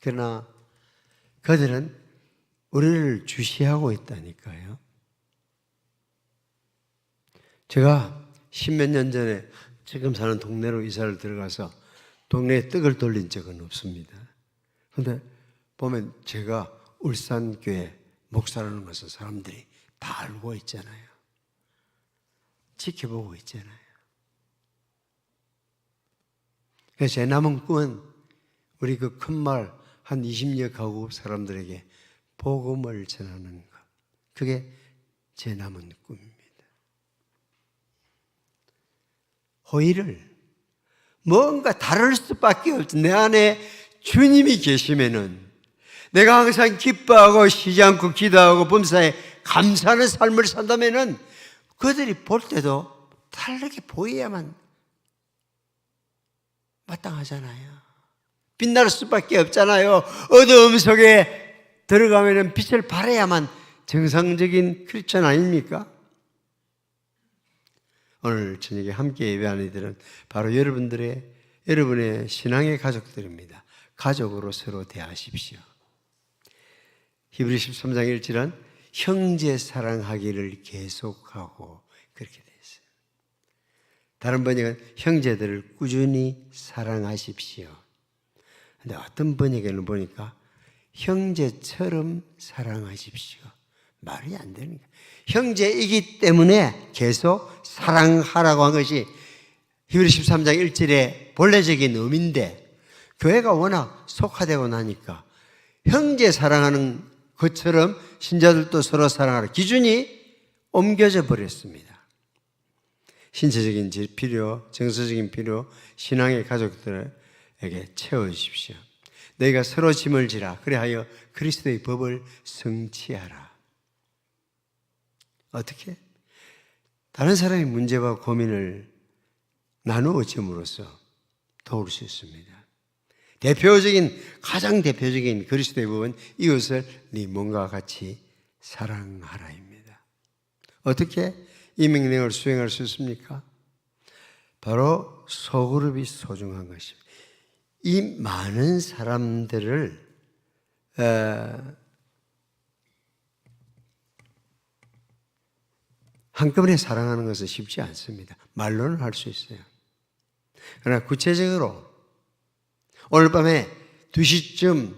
그러나 그들은 우리를 주시하고 있다니까요. 제가 10몇 년 전에 지금 사는 동네로 이사를 들어가서 동네에 떡을 돌린 적은 없습니다. 그런데 보면 제가 울산교회 목사라는 것을 사람들이 다 알고 있잖아요. 지켜보고 있잖아요. 그래서 제 남은 꿈은 우리 그 큰 마을 한 20여 가구 사람들에게 복음을 전하는 것. 그게 제 남은 꿈입니다. 호의를 뭔가 다를 수밖에 없죠. 내 안에 주님이 계시면은 내가 항상 기뻐하고 쉬지 않고 기도하고 범사에 감사하는 삶을 산다면은 그들이 볼 때도 다르게 보여야만 마땅하잖아요. 빛날 수밖에 없잖아요. 어두움 속에 들어가면은 빛을 발해야만 정상적인 크리스천 아닙니까? 오늘 저녁에 함께 예배하는 이들은 바로 여러분의 신앙의 가족들입니다. 가족으로 서로 대하십시오. 히브리 13장 1절은 형제 사랑하기를 계속하고 그렇게 되어 있어요. 다른 번역은 형제들을 꾸준히 사랑하십시오. 그런데 어떤 번역에는 보니까 형제처럼 사랑하십시오. 말이 안 되는 거예요. 형제이기 때문에 계속 사랑하라고 한 것이 히브리 13장 1절의 본래적인 의미인데 교회가 워낙 속화되고 나니까 형제 사랑하는 것처럼 신자들도 서로 사랑하라 기준이 옮겨져 버렸습니다. 신체적인 필요, 정서적인 필요, 신앙의 가족들에게 채워주십시오. 너희가 서로 짐을 지라 그래하여 그리스도의 법을 성취하라. 어떻게? 다른 사람의 문제와 고민을 나누어 줌으로써 도울 수 있습니다. 가장 대표적인 그리스도의 법은 이웃을 네 몸과 같이 사랑하라입니다. 어떻게 이 명령을 수행할 수 있습니까? 바로 소그룹이 소중한 것입니다. 이 많은 사람들을 한꺼번에 사랑하는 것은 쉽지 않습니다. 말로는 할 수 있어요. 그러나 구체적으로 오늘 밤에 2시쯤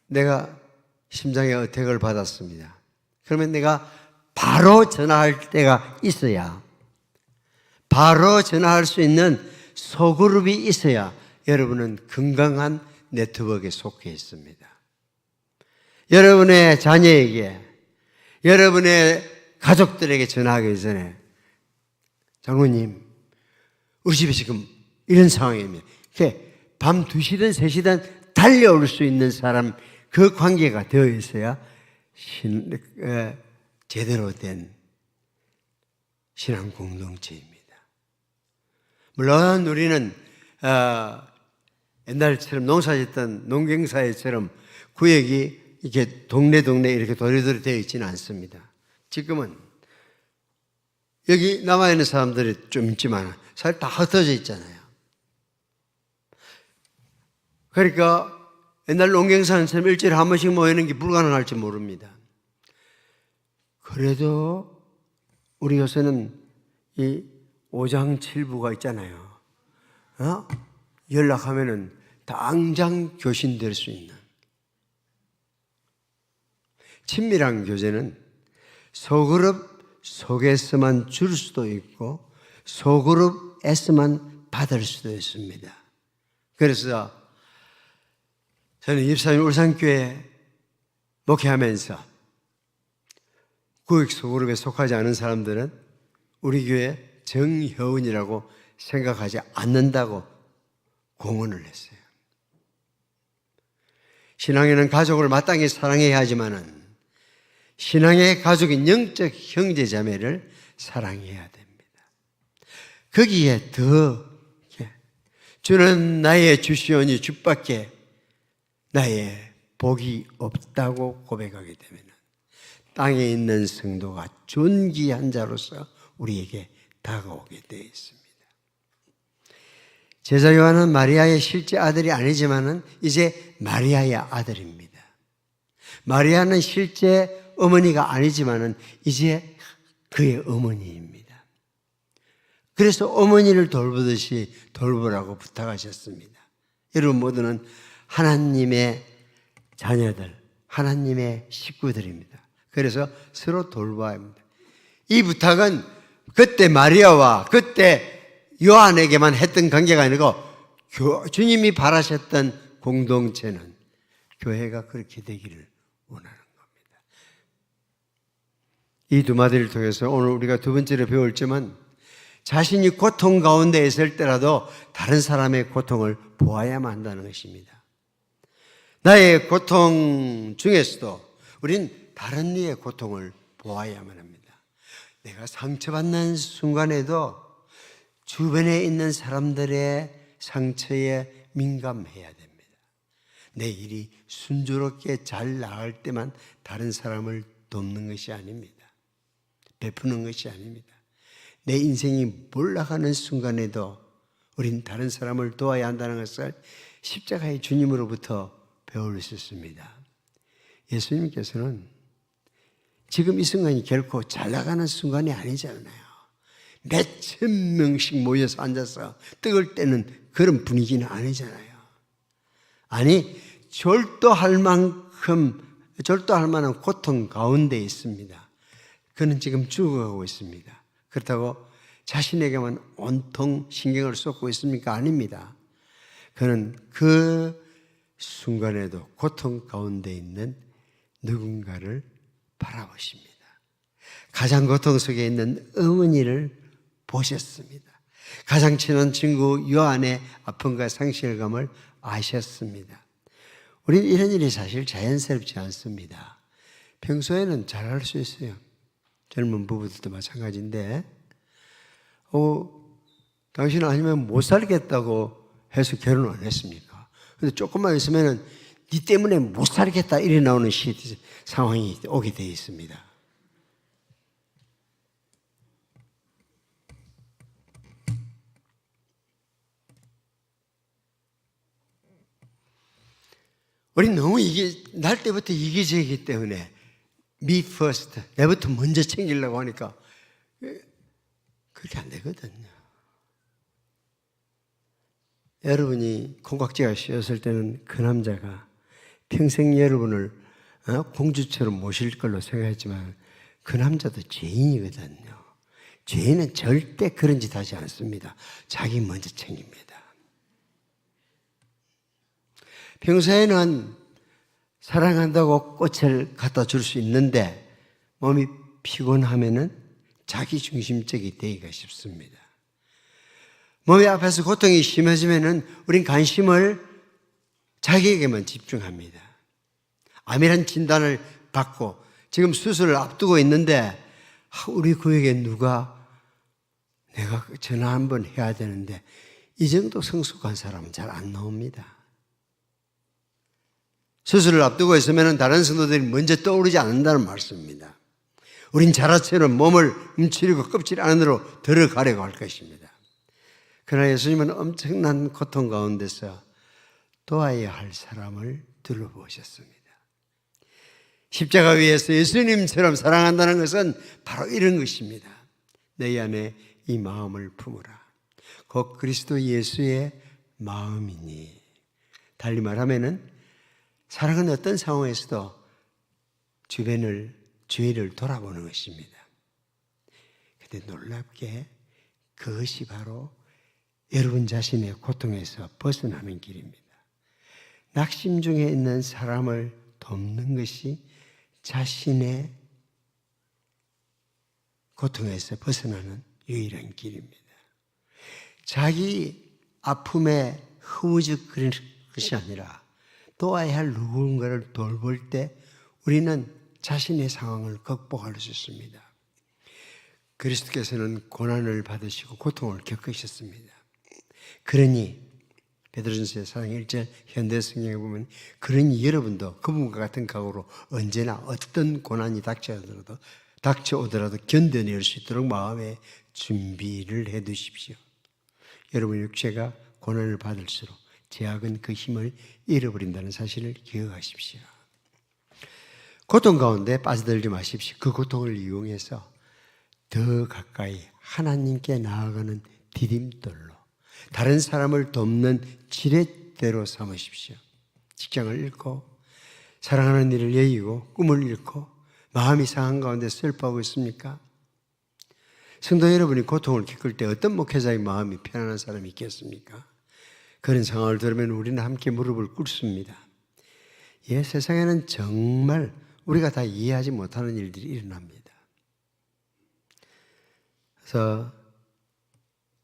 내가 심장의 어택을 받았습니다. 그러면 내가 바로 전화할 때가 있어야, 바로 전화할 수 있는 소그룹이 있어야 여러분은 건강한 네트워크에 속해 있습니다. 여러분의 자녀에게, 여러분의 가족들에게 전화하기 전에 장로님, 우리 집에 지금 이런 상황입니다. 밤 2시든 3시든 달려올 수 있는 사람, 그 관계가 되어 있어야 제대로 된 신앙 공동체입니다. 물론 우리는 옛날처럼 농사짓던 농경사회처럼 구역이 이렇게 동네 이렇게 도리도리 되어 있지는 않습니다. 지금은 여기 남아있는 사람들이 좀 있지만 사실 다 흩어져 있잖아요. 그러니까 옛날 농경사처럼 일주일에 한 번씩 모이는 게 불가능할지 모릅니다. 그래도 우리 요새는 이 오장칠부가 있잖아요. 연락하면은 당장 교신될 수 있는 친밀한 교제는 소그룹 속에서만 줄 수도 있고 소그룹에서만 받을 수도 있습니다. 그래서 저는 24일 울산교회 목회하면서 구획 소그룹에 속하지 않은 사람들은 우리 교회 정효은이라고 생각하지 않는다고 공언을 했어요. 신앙에는 가족을 마땅히 사랑해야 하지만은 신앙의 가족인 영적 형제 자매를 사랑해야 됩니다. 거기에 더 주는 나의 주시오니 주밖에 나의 복이 없다고 고백하게 되면 땅에 있는 성도가 존귀한 자로서 우리에게 다가오게 되어 있습니다. 제자 요한은 마리아의 실제 아들이 아니지만은 이제 마리아의 아들입니다. 마리아는 실제 어머니가 아니지만은 이제 그의 어머니입니다. 그래서 어머니를 돌보듯이 돌보라고 부탁하셨습니다. 여러분 모두는 하나님의 자녀들, 하나님의 식구들입니다. 그래서 서로 돌봐야 합니다. 이 부탁은 그때 마리아와 그때 요한에게만 했던 관계가 아니고 주님이 바라셨던 공동체는 교회가 그렇게 되기를 원하는 겁니다. 이 두 마디를 통해서 오늘 우리가 두 번째로 배울지만 자신이 고통 가운데 있을 때라도 다른 사람의 고통을 보아야만 한다는 것입니다. 나의 고통 중에서도 우린 다른 이의 고통을 보아야만 합니다. 내가 상처받는 순간에도 주변에 있는 사람들의 상처에 민감해야 됩니다. 내 일이 순조롭게 잘 나갈 때만 다른 사람을 돕는 것이 아닙니다. 베푸는 것이 아닙니다. 내 인생이 몰락하는 순간에도 우린 다른 사람을 도와야 한다는 것을 십자가의 주님으로부터 배울 수 있습니다. 예수님께서는 지금 이 순간이 결코 잘 나가는 순간이 아니잖아요. 몇천 명씩 모여서 앉아서 떡을 떼는 그런 분위기는 아니잖아요. 아니, 절도할 만한 고통 가운데 있습니다. 그는 지금 죽어가고 있습니다. 그렇다고 자신에게만 온통 신경을 쏟고 있습니까? 아닙니다. 그는 그 순간에도 고통 가운데 있는 누군가를 바라보십니다. 가장 고통 속에 있는 어머니를 보셨습니다. 가장 친한 친구 요한의 아픔과 상실감을 아셨습니다. 우리는 이런 일이 사실 자연스럽지 않습니다. 평소에는 잘할 수 있어요. 젊은 부부들도 마찬가지인데 당신 아니면 못 살겠다고 해서 결혼을 안 했습니까? 근데 조금만 있으면 네 때문에 못 살겠다 이래 나오는 상황이 오게 되어 있습니다. 우리는 너무 날 때부터 이기적이기 때문에 me first, 내부터 먼저 챙기려고 하니까 그렇게 안 되거든요. 여러분이 콩깍지가 씌었을 때는 그 남자가 평생 여러분을 공주처럼 모실 걸로 생각했지만 그 남자도 죄인이거든요. 죄인은 절대 그런 짓 하지 않습니다. 자기 먼저 챙깁니다. 평소에는 사랑한다고 꽃을 갖다 줄 수 있는데 몸이 피곤하면은 자기 중심적이 되기가 쉽습니다. 몸이 아파서 고통이 심해지면은 우린 관심을 자기에게만 집중합니다. 암이란 진단을 받고 지금 수술을 앞두고 있는데 우리 구역에 누가 내가 전화 한번 해야 되는데 이 정도 성숙한 사람은 잘 안 나옵니다. 수술을 앞두고 있으면 다른 성도들이 먼저 떠오르지 않는다는 말씀입니다. 우린 자라처럼 몸을 움츠리고 껍질 안으로 들어가려고 할 것입니다. 그러나 예수님은 엄청난 고통 가운데서 도와야 할 사람을 둘러보셨습니다. 십자가 위에서 예수님처럼 사랑한다는 것은 바로 이런 것입니다. 너희 안에 이 마음을 품으라. 곧 그리스도 예수의 마음이니. 달리 말하면은 사랑은 어떤 상황에서도 주위를 돌아보는 것입니다. 그런데 놀랍게 그것이 바로 여러분 자신의 고통에서 벗어나는 길입니다. 낙심 중에 있는 사람을 돕는 것이 자신의 고통에서 벗어나는 유일한 길입니다. 자기 아픔에 흐우적거리는 것이 아니라 도와야 할 누군가를 돌볼 때 우리는 자신의 상황을 극복할 수 있습니다. 그리스도께서는 고난을 받으시고 고통을 겪으셨습니다. 그러니 베드로전서 4장 1절 현대 성경에 보면 그러니 여러분도 그분과 같은 각오로 언제나 어떤 고난이 닥쳐오더라도 견뎌낼 수 있도록 마음에 준비를 해 두십시오. 여러분 육체가 고난을 받을수록 제약은 그 힘을 잃어버린다는 사실을 기억하십시오. 고통 가운데 빠져들지 마십시오. 그 고통을 이용해서 더 가까이 하나님께 나아가는 디딤돌로 다른 사람을 돕는 지렛대로 삼으십시오. 직장을 잃고 사랑하는 일을 여의고 꿈을 잃고 마음이 상한 가운데 슬퍼하고 있습니까? 성도 여러분이 고통을 겪을 때 어떤 목회자의 마음이 편안한 사람이 있겠습니까? 그런 상황을 들으면 우리는 함께 무릎을 꿇습니다. 세상에는 정말 우리가 다 이해하지 못하는 일들이 일어납니다. 그래서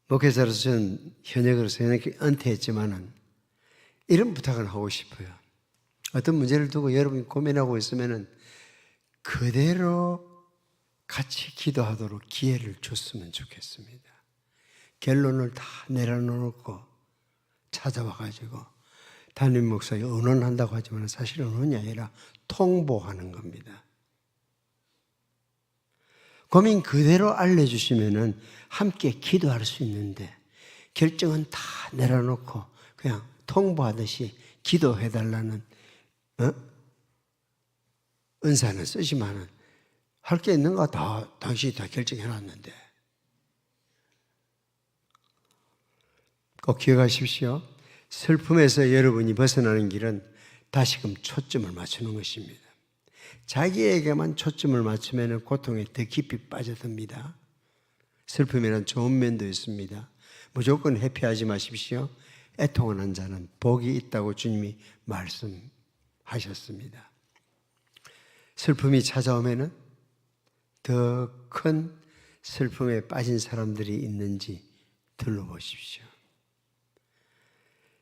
목회자로서 저는 현역으로서 은퇴했지만은 이런 부탁을 하고 싶어요. 어떤 문제를 두고 여러분이 고민하고 있으면은 그대로 같이 기도하도록 기회를 줬으면 좋겠습니다. 결론을 다 내려놓고 찾아와가지고 담임 목사가 의논한다고 하지만 사실 의논이 아니라 통보하는 겁니다. 고민 그대로 알려주시면은 함께 기도할 수 있는데 결정은 다 내려놓고 그냥 통보하듯이 기도해달라는 은사는 쓰지만은 할 게 있는가 다 당신이 다 결정해놨는데 꼭 기억하십시오. 슬픔에서 여러분이 벗어나는 길은 다시금 초점을 맞추는 것입니다. 자기에게만 초점을 맞추면 고통에 더 깊이 빠져듭니다. 슬픔에는 좋은 면도 있습니다. 무조건 회피하지 마십시오. 애통하는 자는 복이 있다고 주님이 말씀하셨습니다. 슬픔이 찾아오면 더 큰 슬픔에 빠진 사람들이 있는지 둘러보십시오.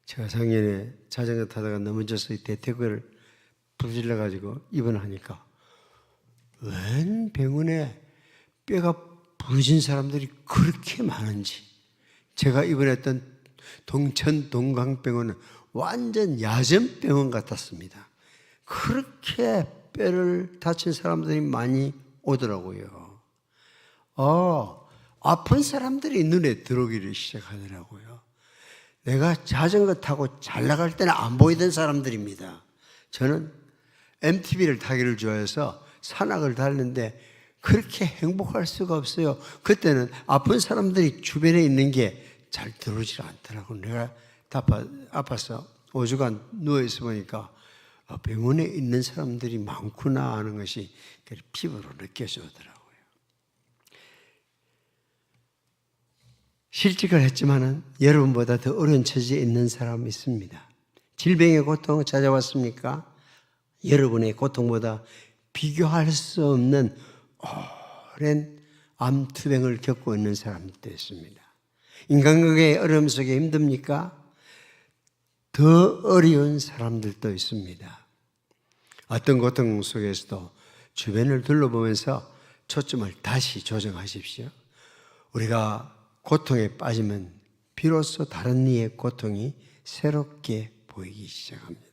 제가 작년에 자전거 타다가 넘어져서 대퇴구를 부질러가지고 입원하니까 웬 병원에 뼈가 부러진 사람들이 그렇게 많은지, 제가 입원했던 동천 동강병원은 완전 야전병원 같았습니다. 그렇게 뼈를 다친 사람들이 많이 오더라고요. 아픈 사람들이 눈에 들어오기를 시작하더라고요. 내가 자전거 타고 잘 나갈 때는 안 보이던 사람들입니다. 저는 MTB를 타기를 좋아해서 산악을 달는데 그렇게 행복할 수가 없어요. 그때는 아픈 사람들이 주변에 있는 게 잘 들어오질 않더라고요. 내가 아파서 5주간 누워있어 보니까 병원에 있는 사람들이 많구나 하는 것이 피부로 느껴지더라고요. 실직을 했지만은 여러분보다 더 어려운 처지에 있는 사람이 있습니다. 질병의 고통 찾아왔습니까? 여러분의 고통보다 비교할 수 없는 오랜 암투병을 겪고 있는 사람들도 있습니다. 인간관계의 어려움 속에 힘듭니까? 더 어려운 사람들도 있습니다. 어떤 고통 속에서도 주변을 둘러보면서 초점을 다시 조정하십시오. 우리가 고통에 빠지면 비로소 다른 이의 고통이 새롭게 보이기 시작합니다.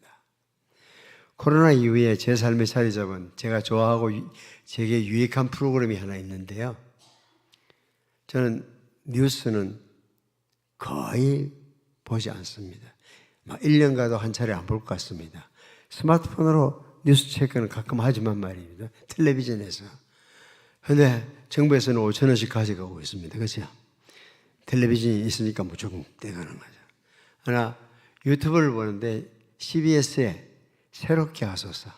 코로나 이후에 제 삶에 자리 잡은 제가 좋아하고 제게 유익한 프로그램이 하나 있는데요. 저는 뉴스는 거의 보지 않습니다. 1년 가도 한 차례 안 볼 것 같습니다. 스마트폰으로 뉴스 체크는 가끔 하지만 말입니다. 텔레비전에서. 그런데 정부에서는 5,000원씩 가져가고 있습니다. 그렇죠? 텔레비전이 있으니까 무조건 떼가는 거죠. 하나 유튜브를 보는데 CBS에 새롭게 하소서.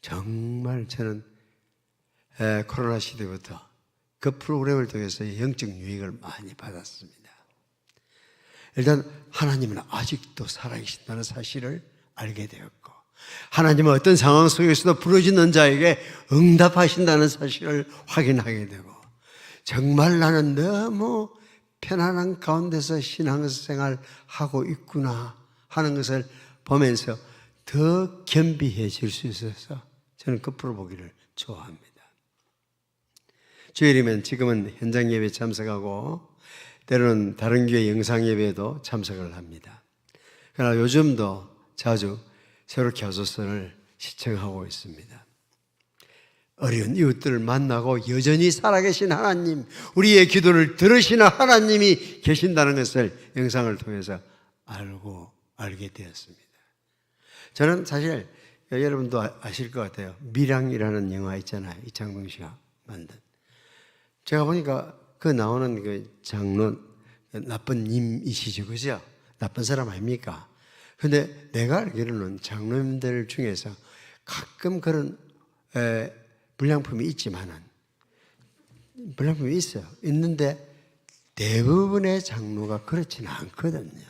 정말 저는 코로나 시대부터 그 프로그램을 통해서 영적 유익을 많이 받았습니다. 일단 하나님은 아직도 살아계신다는 사실을 알게 되었고, 하나님은 어떤 상황 속에서도 부르짖는 자에게 응답하신다는 사실을 확인하게 되고, 정말 나는 너무 편안한 가운데서 신앙생활하고 있구나 하는 것을 보면서 더 겸비해질 수 있어서 저는 끝으로 보기를 좋아합니다. 주일이면 지금은 현장 예배 참석하고 때로는 다른 교회 영상 예배에도 참석을 합니다. 그러나 요즘도 자주 새롭게 하소서를 시청하고 있습니다. 어려운 이웃들을 만나고 여전히 살아계신 하나님, 우리의 기도를 들으시는 하나님이 계신다는 것을 영상을 통해서 알게 되었습니다. 저는 사실 여러분도 아실 것 같아요. 밀양이라는 영화 있잖아요. 이창동 씨가 만든. 제가 보니까 그 나오는 그 장로, 나쁜 님이시죠. 그죠? 나쁜 사람 아닙니까? 근데 내가 알기로는 장로님들 중에서 가끔 그런 불량품이 있지만은, 불량품이 있어요. 있는데 대부분의 장로가 그렇지는 않거든요.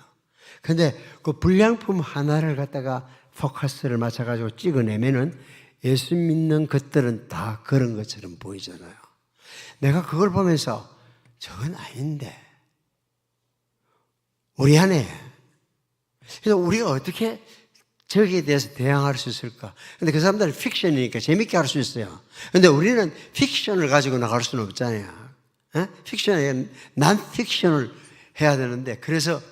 근데 그 불량품 하나를 갖다가 포커스를 맞춰가지고 찍어내면은 예수 믿는 것들은 다 그런 것처럼 보이잖아요. 내가 그걸 보면서 저건 아닌데, 우리 안에, 그래서 우리가 어떻게 저기에 대해서 대항할 수 있을까? 근데 그 사람들은 픽션이니까 재밌게 할 수 있어요. 근데 우리는 픽션을 가지고 나갈 수는 없잖아요. 픽션에 난 픽션을 해야 되는데, 그래서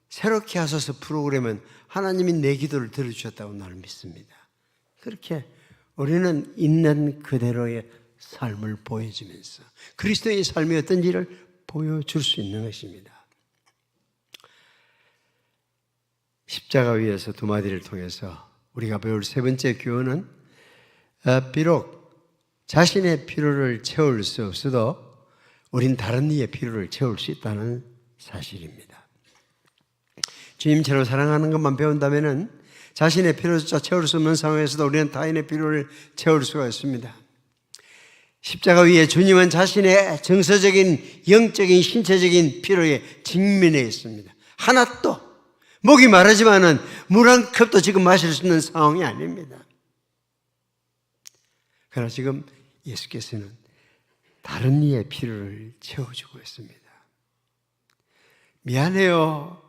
새롭게 하소서 프로그램은 하나님이 내 기도를 들어주셨다고 나는 믿습니다. 그렇게 우리는 있는 그대로의 삶을 보여주면서 그리스도의 삶이 어떤지를 보여줄 수 있는 것입니다. 십자가 위에서 두 마디를 통해서 우리가 배울 세 번째 교훈은, 비록 자신의 필요를 채울 수 없어도 우린 다른 이의 필요를 채울 수 있다는 사실입니다. 주님처럼 사랑하는 것만 배운다면 자신의 필요조차 채울 수 없는 상황에서도 우리는 타인의 필요를 채울 수가 있습니다. 십자가 위에 주님은 자신의 정서적인, 영적인, 신체적인 필요에 직면해 있습니다. 하나 또 목이 마르지만은 물 한 컵도 지금 마실 수 있는 상황이 아닙니다. 그러나 지금 예수께서는 다른 이의 필요를 채워주고 있습니다. 미안해요.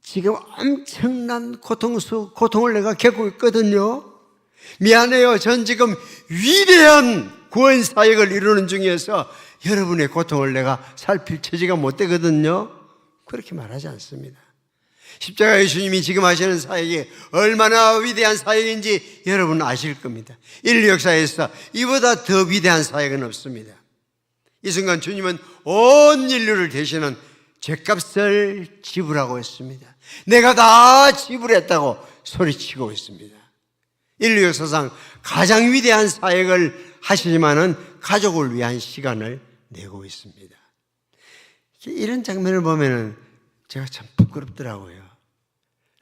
지금 엄청난 고통을 내가 겪고 있거든요. 미안해요. 전 지금 위대한 구원 사역을 이루는 중에서 여러분의 고통을 내가 살필 처지가 못 되거든요. 그렇게 말하지 않습니다. 십자가의 주님이 지금 하시는 사역이 얼마나 위대한 사역인지 여러분은 아실 겁니다. 인류 역사에서 이보다 더 위대한 사역은 없습니다. 이 순간 주님은 온 인류를 대신한 죄값을 지불하고 있습니다. 내가 다 지불했다고 소리치고 있습니다. 인류 역사상 가장 위대한 사역을 하시지만은 가족을 위한 시간을 내고 있습니다. 이런 장면을 보면은 제가 참 부끄럽더라고요.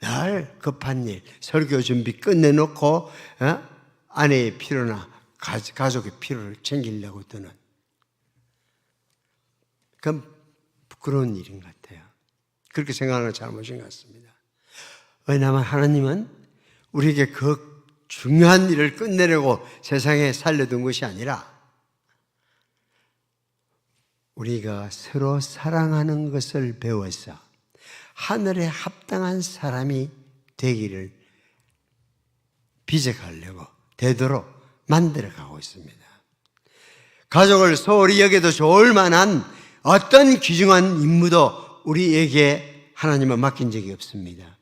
날 급한 일, 설교 준비 끝내놓고 아내의 필요나 가족의 필요를 챙기려고 드는, 그건 부끄러운 일인 것 같아요. 그렇게 생각하는 건 잘못인 것 같습니다. 왜냐하면 하나님은 우리에게 그 중요한 일을 끝내려고 세상에 살려둔 것이 아니라 우리가 서로 사랑하는 것을 배워서 하늘에 합당한 사람이 되기를 빚어가려고 되도록 만들어가고 있습니다. 가족을 소홀히 여겨도 좋을 만한 어떤 귀중한 임무도 우리에게 하나님은 맡긴 적이 없습니다.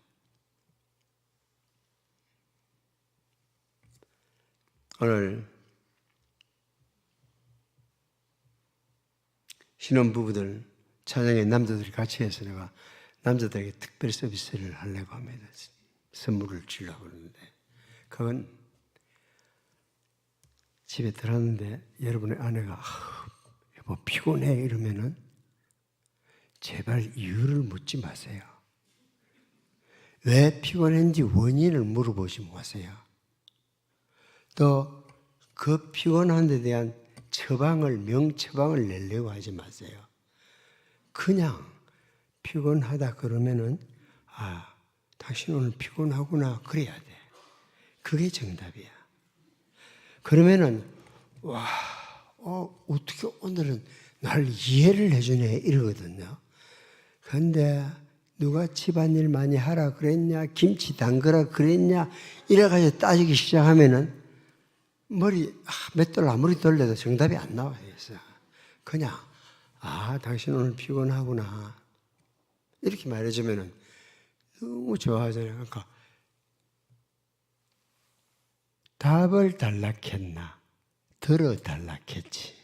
오늘 신혼부부들 차장에 남자들이 같이 해서 내가 남자들에게 특별 서비스를 하려고 합니다. 선물을 주려고 그러는데 그건 집에 들어왔는데 여러분의 아내가 여보 피곤해 이러면은 제발 이유를 묻지 마세요. 왜 피곤한지 원인을 물어보지 마세요. 또 그 피곤한 데 대한 명처방을 내려고 하지 마세요. 그냥 피곤하다 그러면은 당신 오늘 피곤하구나 그래야 돼. 그게 정답이야. 그러면은 어떻게 오늘은 나를 이해를 해주네 이러거든요. 그런데 누가 집안일 많이 하라 그랬냐, 김치 담그라 그랬냐 이래가지고 따지기 시작하면은 머리 맷돌 아무리 돌려도 정답이 안 나와요. 그냥 당신 오늘 피곤하구나 이렇게 말해주면은 너무 좋아하잖아요. 그러니까 답을 달라했나 들어달라했지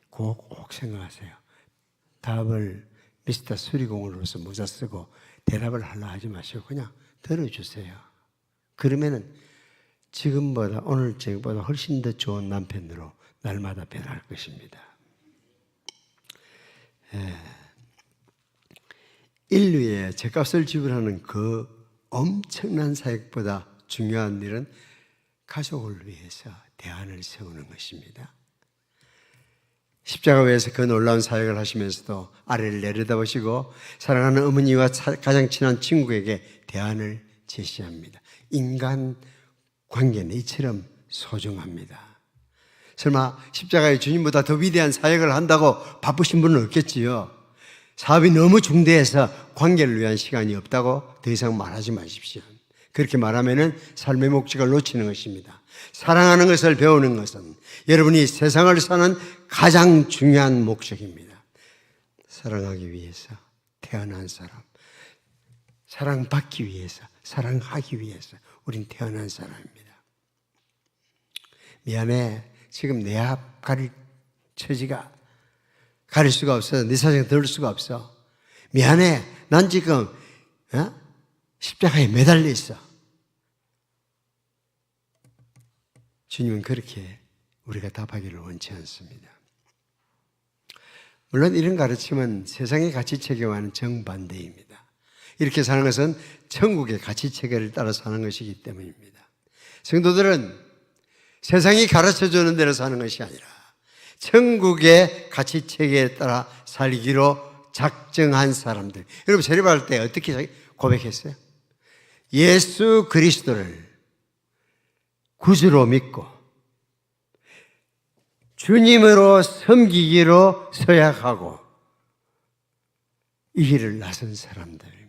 꼭 생각하세요. 답을 미스터 수리공으로서 모자 쓰고 대답을 하려 하지 마시고 그냥 들어주세요. 그러면은 지금보다 오늘 저녁보다 훨씬 더 좋은 남편으로 날마다 변할 것입니다. 인류에 죗값을 지불하는 그 엄청난 사역보다 중요한 일은 가족을 위해서 대안을 세우는 것입니다. 십자가 위에서 그 놀라운 사역을 하시면서도 아래를 내려다보시고 사랑하는 어머니와 가장 친한 친구에게 대안을 제시합니다. 인간 관계는 이처럼 소중합니다. 설마 십자가의 주님보다 더 위대한 사역을 한다고 바쁘신 분은 없겠지요. 사업이 너무 중대해서 관계를 위한 시간이 없다고 더 이상 말하지 마십시오. 그렇게 말하면은 삶의 목적을 놓치는 것입니다. 사랑하는 것을 배우는 것은 여러분이 세상을 사는 가장 중요한 목적입니다. 사랑하기 위해서 태어난 사람, 사랑받기 위해서, 사랑하기 위해서 우린 태어난 사람입니다. 미안해, 지금 내 앞 가릴 처지가 가릴 수가 없어. 네 사정 들을 수가 없어. 미안해, 난 지금 십자가에 매달려 있어. 주님은 그렇게 우리가 답하기를 원치 않습니다. 물론 이런 가르침은 세상의 가치체계와는 정반대입니다. 이렇게 사는 것은 천국의 가치체계를 따라 사는 것이기 때문입니다. 성도들은 세상이 가르쳐주는 대로 사는 것이 아니라 천국의 가치체계에 따라 살기로 작정한 사람들. 여러분 세례받을 때 어떻게 고백했어요? 예수 그리스도를 구주로 믿고 주님으로 섬기기로 서약하고 이 길을 나선 사람들입니다.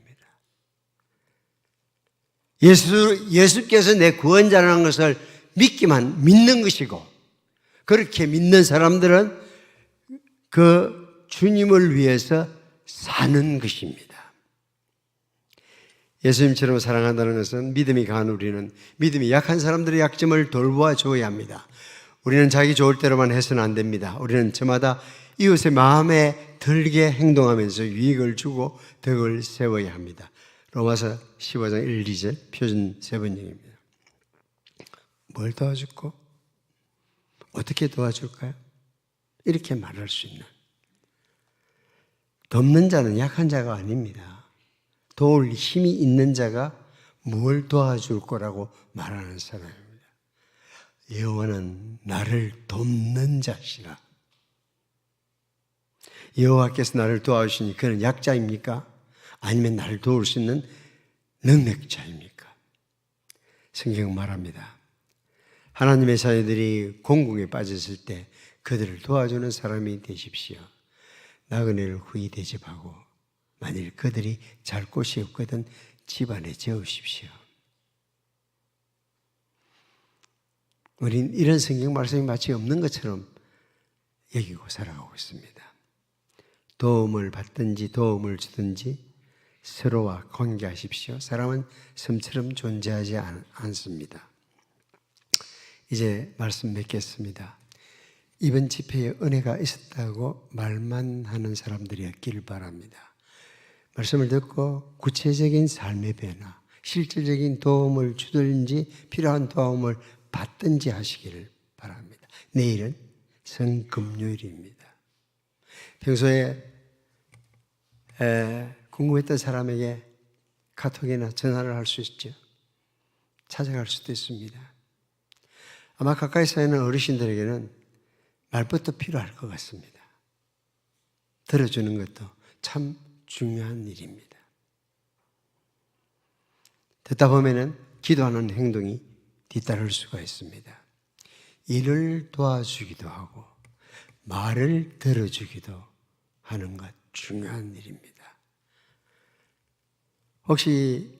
예수께서 내 구원자라는 것을 믿는 것이고 그렇게 믿는 사람들은 그 주님을 위해서 사는 것입니다. 예수님처럼 사랑한다는 것은 믿음이 강한 우리는 믿음이 약한 사람들의 약점을 돌보아 줘야 합니다. 우리는 자기 좋을 대로만 해서는 안 됩니다. 우리는 저마다 이웃의 마음에 들게 행동하면서 유익을 주고 덕을 세워야 합니다. 로마서 15장 1, 2절 표준 세번역입니다. 뭘 도와줄까? 어떻게 도와줄까요? 이렇게 말할 수 있는. 돕는 자는 약한 자가 아닙니다. 도울 힘이 있는 자가 뭘 도와줄 거라고 말하는 사람입니다. 여호와는 나를 돕는 자시라. 여호와께서 나를 도와주시니 그는 약자입니까? 아니면 나를 도울 수 있는 능력자입니까? 성경 말합니다. 하나님의 자녀들이 공공에 빠졌을 때 그들을 도와주는 사람이 되십시오. 나그네를 후히 대접하고 만일 그들이 잘 곳이 없거든 집안에 재우십시오. 우린 이런 성경 말씀이 마치 없는 것처럼 여기고 살아가고 있습니다. 도움을 받든지 도움을 주든지 서로와 관계하십시오. 사람은 섬처럼 존재하지 않습니다. 이제 말씀 맺겠습니다. 이번 집회에 은혜가 있었다고 말만 하는 사람들이었길 바랍니다. 말씀을 듣고 구체적인 삶의 변화, 실질적인 도움을 주든지 필요한 도움을 받든지 하시기를 바랍니다. 내일은 성금요일입니다. 평소에 궁금했던 사람에게 카톡이나 전화를 할 수 있죠. 찾아갈 수도 있습니다. 아마 가까이 사는 어르신들에게는 말벗도 필요할 것 같습니다. 들어주는 것도 참 중요한 일입니다. 듣다 보면은 기도하는 행동이 뒤따를 수가 있습니다. 일을 도와주기도 하고 말을 들어주기도 하는 것 중요한 일입니다. 혹시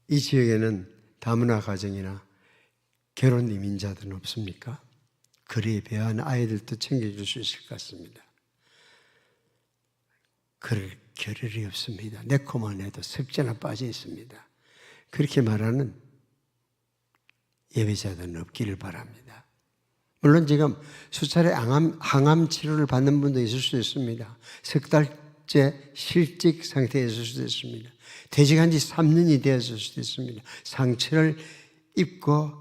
이 지역에는 다문화 가정이나 결혼 이민자들은 없습니까? 그리 배한 아이들도 챙겨줄 수 있을 것 같습니다. 그럴 겨를이 없습니다. 내코만 해도 석재나 빠져 있습니다. 그렇게 말하는 예배자들은 없기를 바랍니다. 물론 지금 수차례 항암 치료를 받는 분도 있을 수 있습니다. 석 달째 실직 상태에 있을 수도 있습니다. 퇴직한 지 3년이 되었을 수도 있습니다. 상처를 입고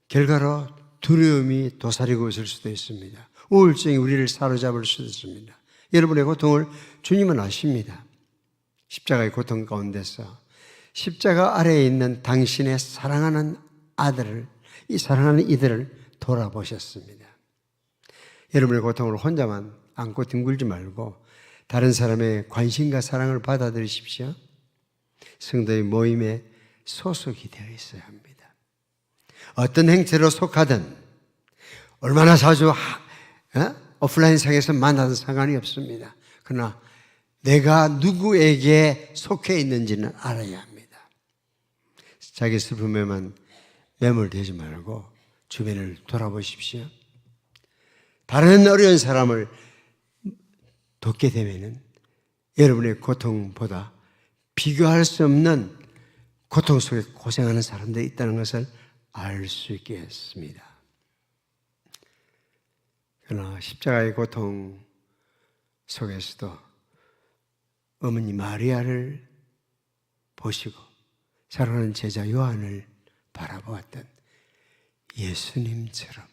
결과로 두려움이 도사리고 있을 수도 있습니다. 우울증이 우리를 사로잡을 수도 있습니다. 여러분의 고통을 주님은 아십니다. 십자가의 고통 가운데서 십자가 아래에 있는 당신의 사랑하는 아들을, 이 사랑하는 이들을 돌아보셨습니다. 여러분의 고통을 혼자만 안고 뒹굴지 말고 다른 사람의 관심과 사랑을 받아들이십시오. 성도의 모임에 소속이 되어 있어야 합니다. 어떤 행태로 속하든 얼마나 자주 오프라인상에서 만나도 상관이 없습니다. 그러나 내가 누구에게 속해 있는지는 알아야 합니다. 자기 슬픔에만 매몰되지 말고 주변을 돌아보십시오. 다른 어려운 사람을 돕게 되면은 여러분의 고통보다 비교할 수 없는 고통 속에 고생하는 사람들이 있다는 것을 알 수 있겠습니다. 그러나 십자가의 고통 속에서도 어머니 마리아를 보시고 사랑하는 제자 요한을 바라보았던 예수님처럼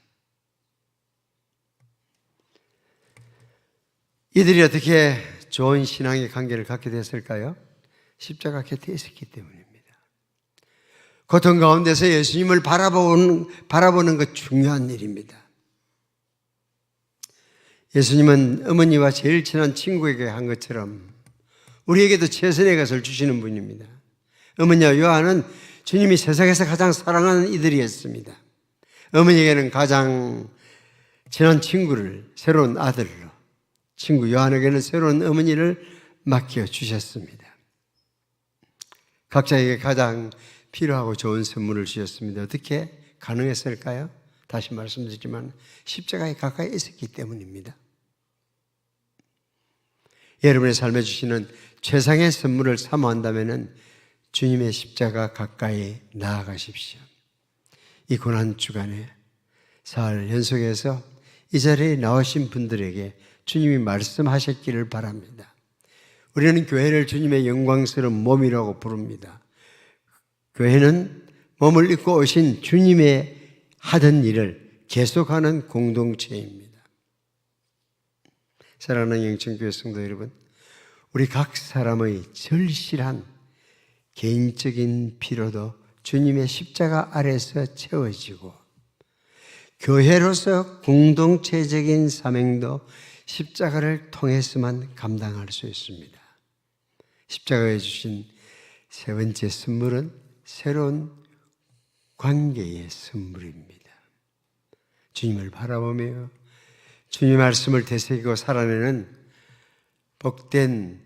이들이 어떻게 좋은 신앙의 관계를 갖게 됐을까요? 십자가 곁에 있었기 때문입니다. 고통 가운데서 예수님을 바라보는 것 중요한 일입니다. 예수님은 어머니와 제일 친한 친구에게 한 것처럼 우리에게도 최선의 것을 주시는 분입니다. 어머니와 요한은 주님이 세상에서 가장 사랑하는 이들이었습니다. 어머니에게는 가장 친한 친구를 새로운 아들로, 친구 요한에게는 새로운 어머니를 맡겨주셨습니다. 각자에게 가장 필요하고 좋은 선물을 주셨습니다. 어떻게 가능했을까요? 다시 말씀드리지만 십자가에 가까이 있었기 때문입니다. 여러분의 삶에 주시는 최상의 선물을 사모한다면 주님의 십자가 가까이 나아가십시오. 이 고난 주간에 사흘 연속해서 이 자리에 나오신 분들에게 주님이 말씀하셨기를 바랍니다. 우리는 교회를 주님의 영광스러운 몸이라고 부릅니다. 교회는 몸을 입고 오신 주님의 하던 일을 계속하는 공동체입니다. 사랑하는 영천교회 성도 여러분, 우리 각 사람의 절실한 개인적인 필요도 주님의 십자가 아래서 채워지고 교회로서 공동체적인 사명도 십자가를 통해서만 감당할 수 있습니다. 십자가에 주신 세 번째 선물은 새로운 관계의 선물입니다. 주님을 바라보며 주님 말씀을 되새기고 살아내는 복된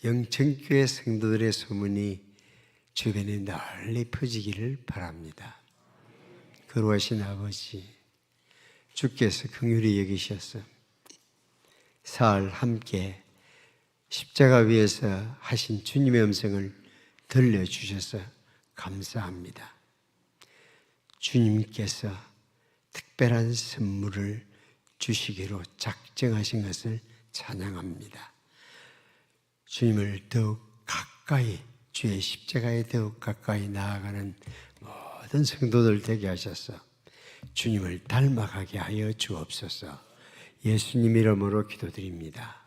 영천교회 성도들의 소문이 주변에 널리 퍼지기를 바랍니다. 거룩하신 아버지, 주께서 긍휼히 여기셔서 사흘 함께 십자가 위에서 하신 주님의 음성을 들려주셔서 감사합니다. 주님께서 특별한 선물을 주시기로 작정하신 것을 찬양합니다. 주님을 더욱 가까이, 주의 십자가에 더욱 가까이 나아가는 모든 성도들 되게 하셔서 주님을 닮아가게 하여 주옵소서. 예수님 이름으로 기도드립니다.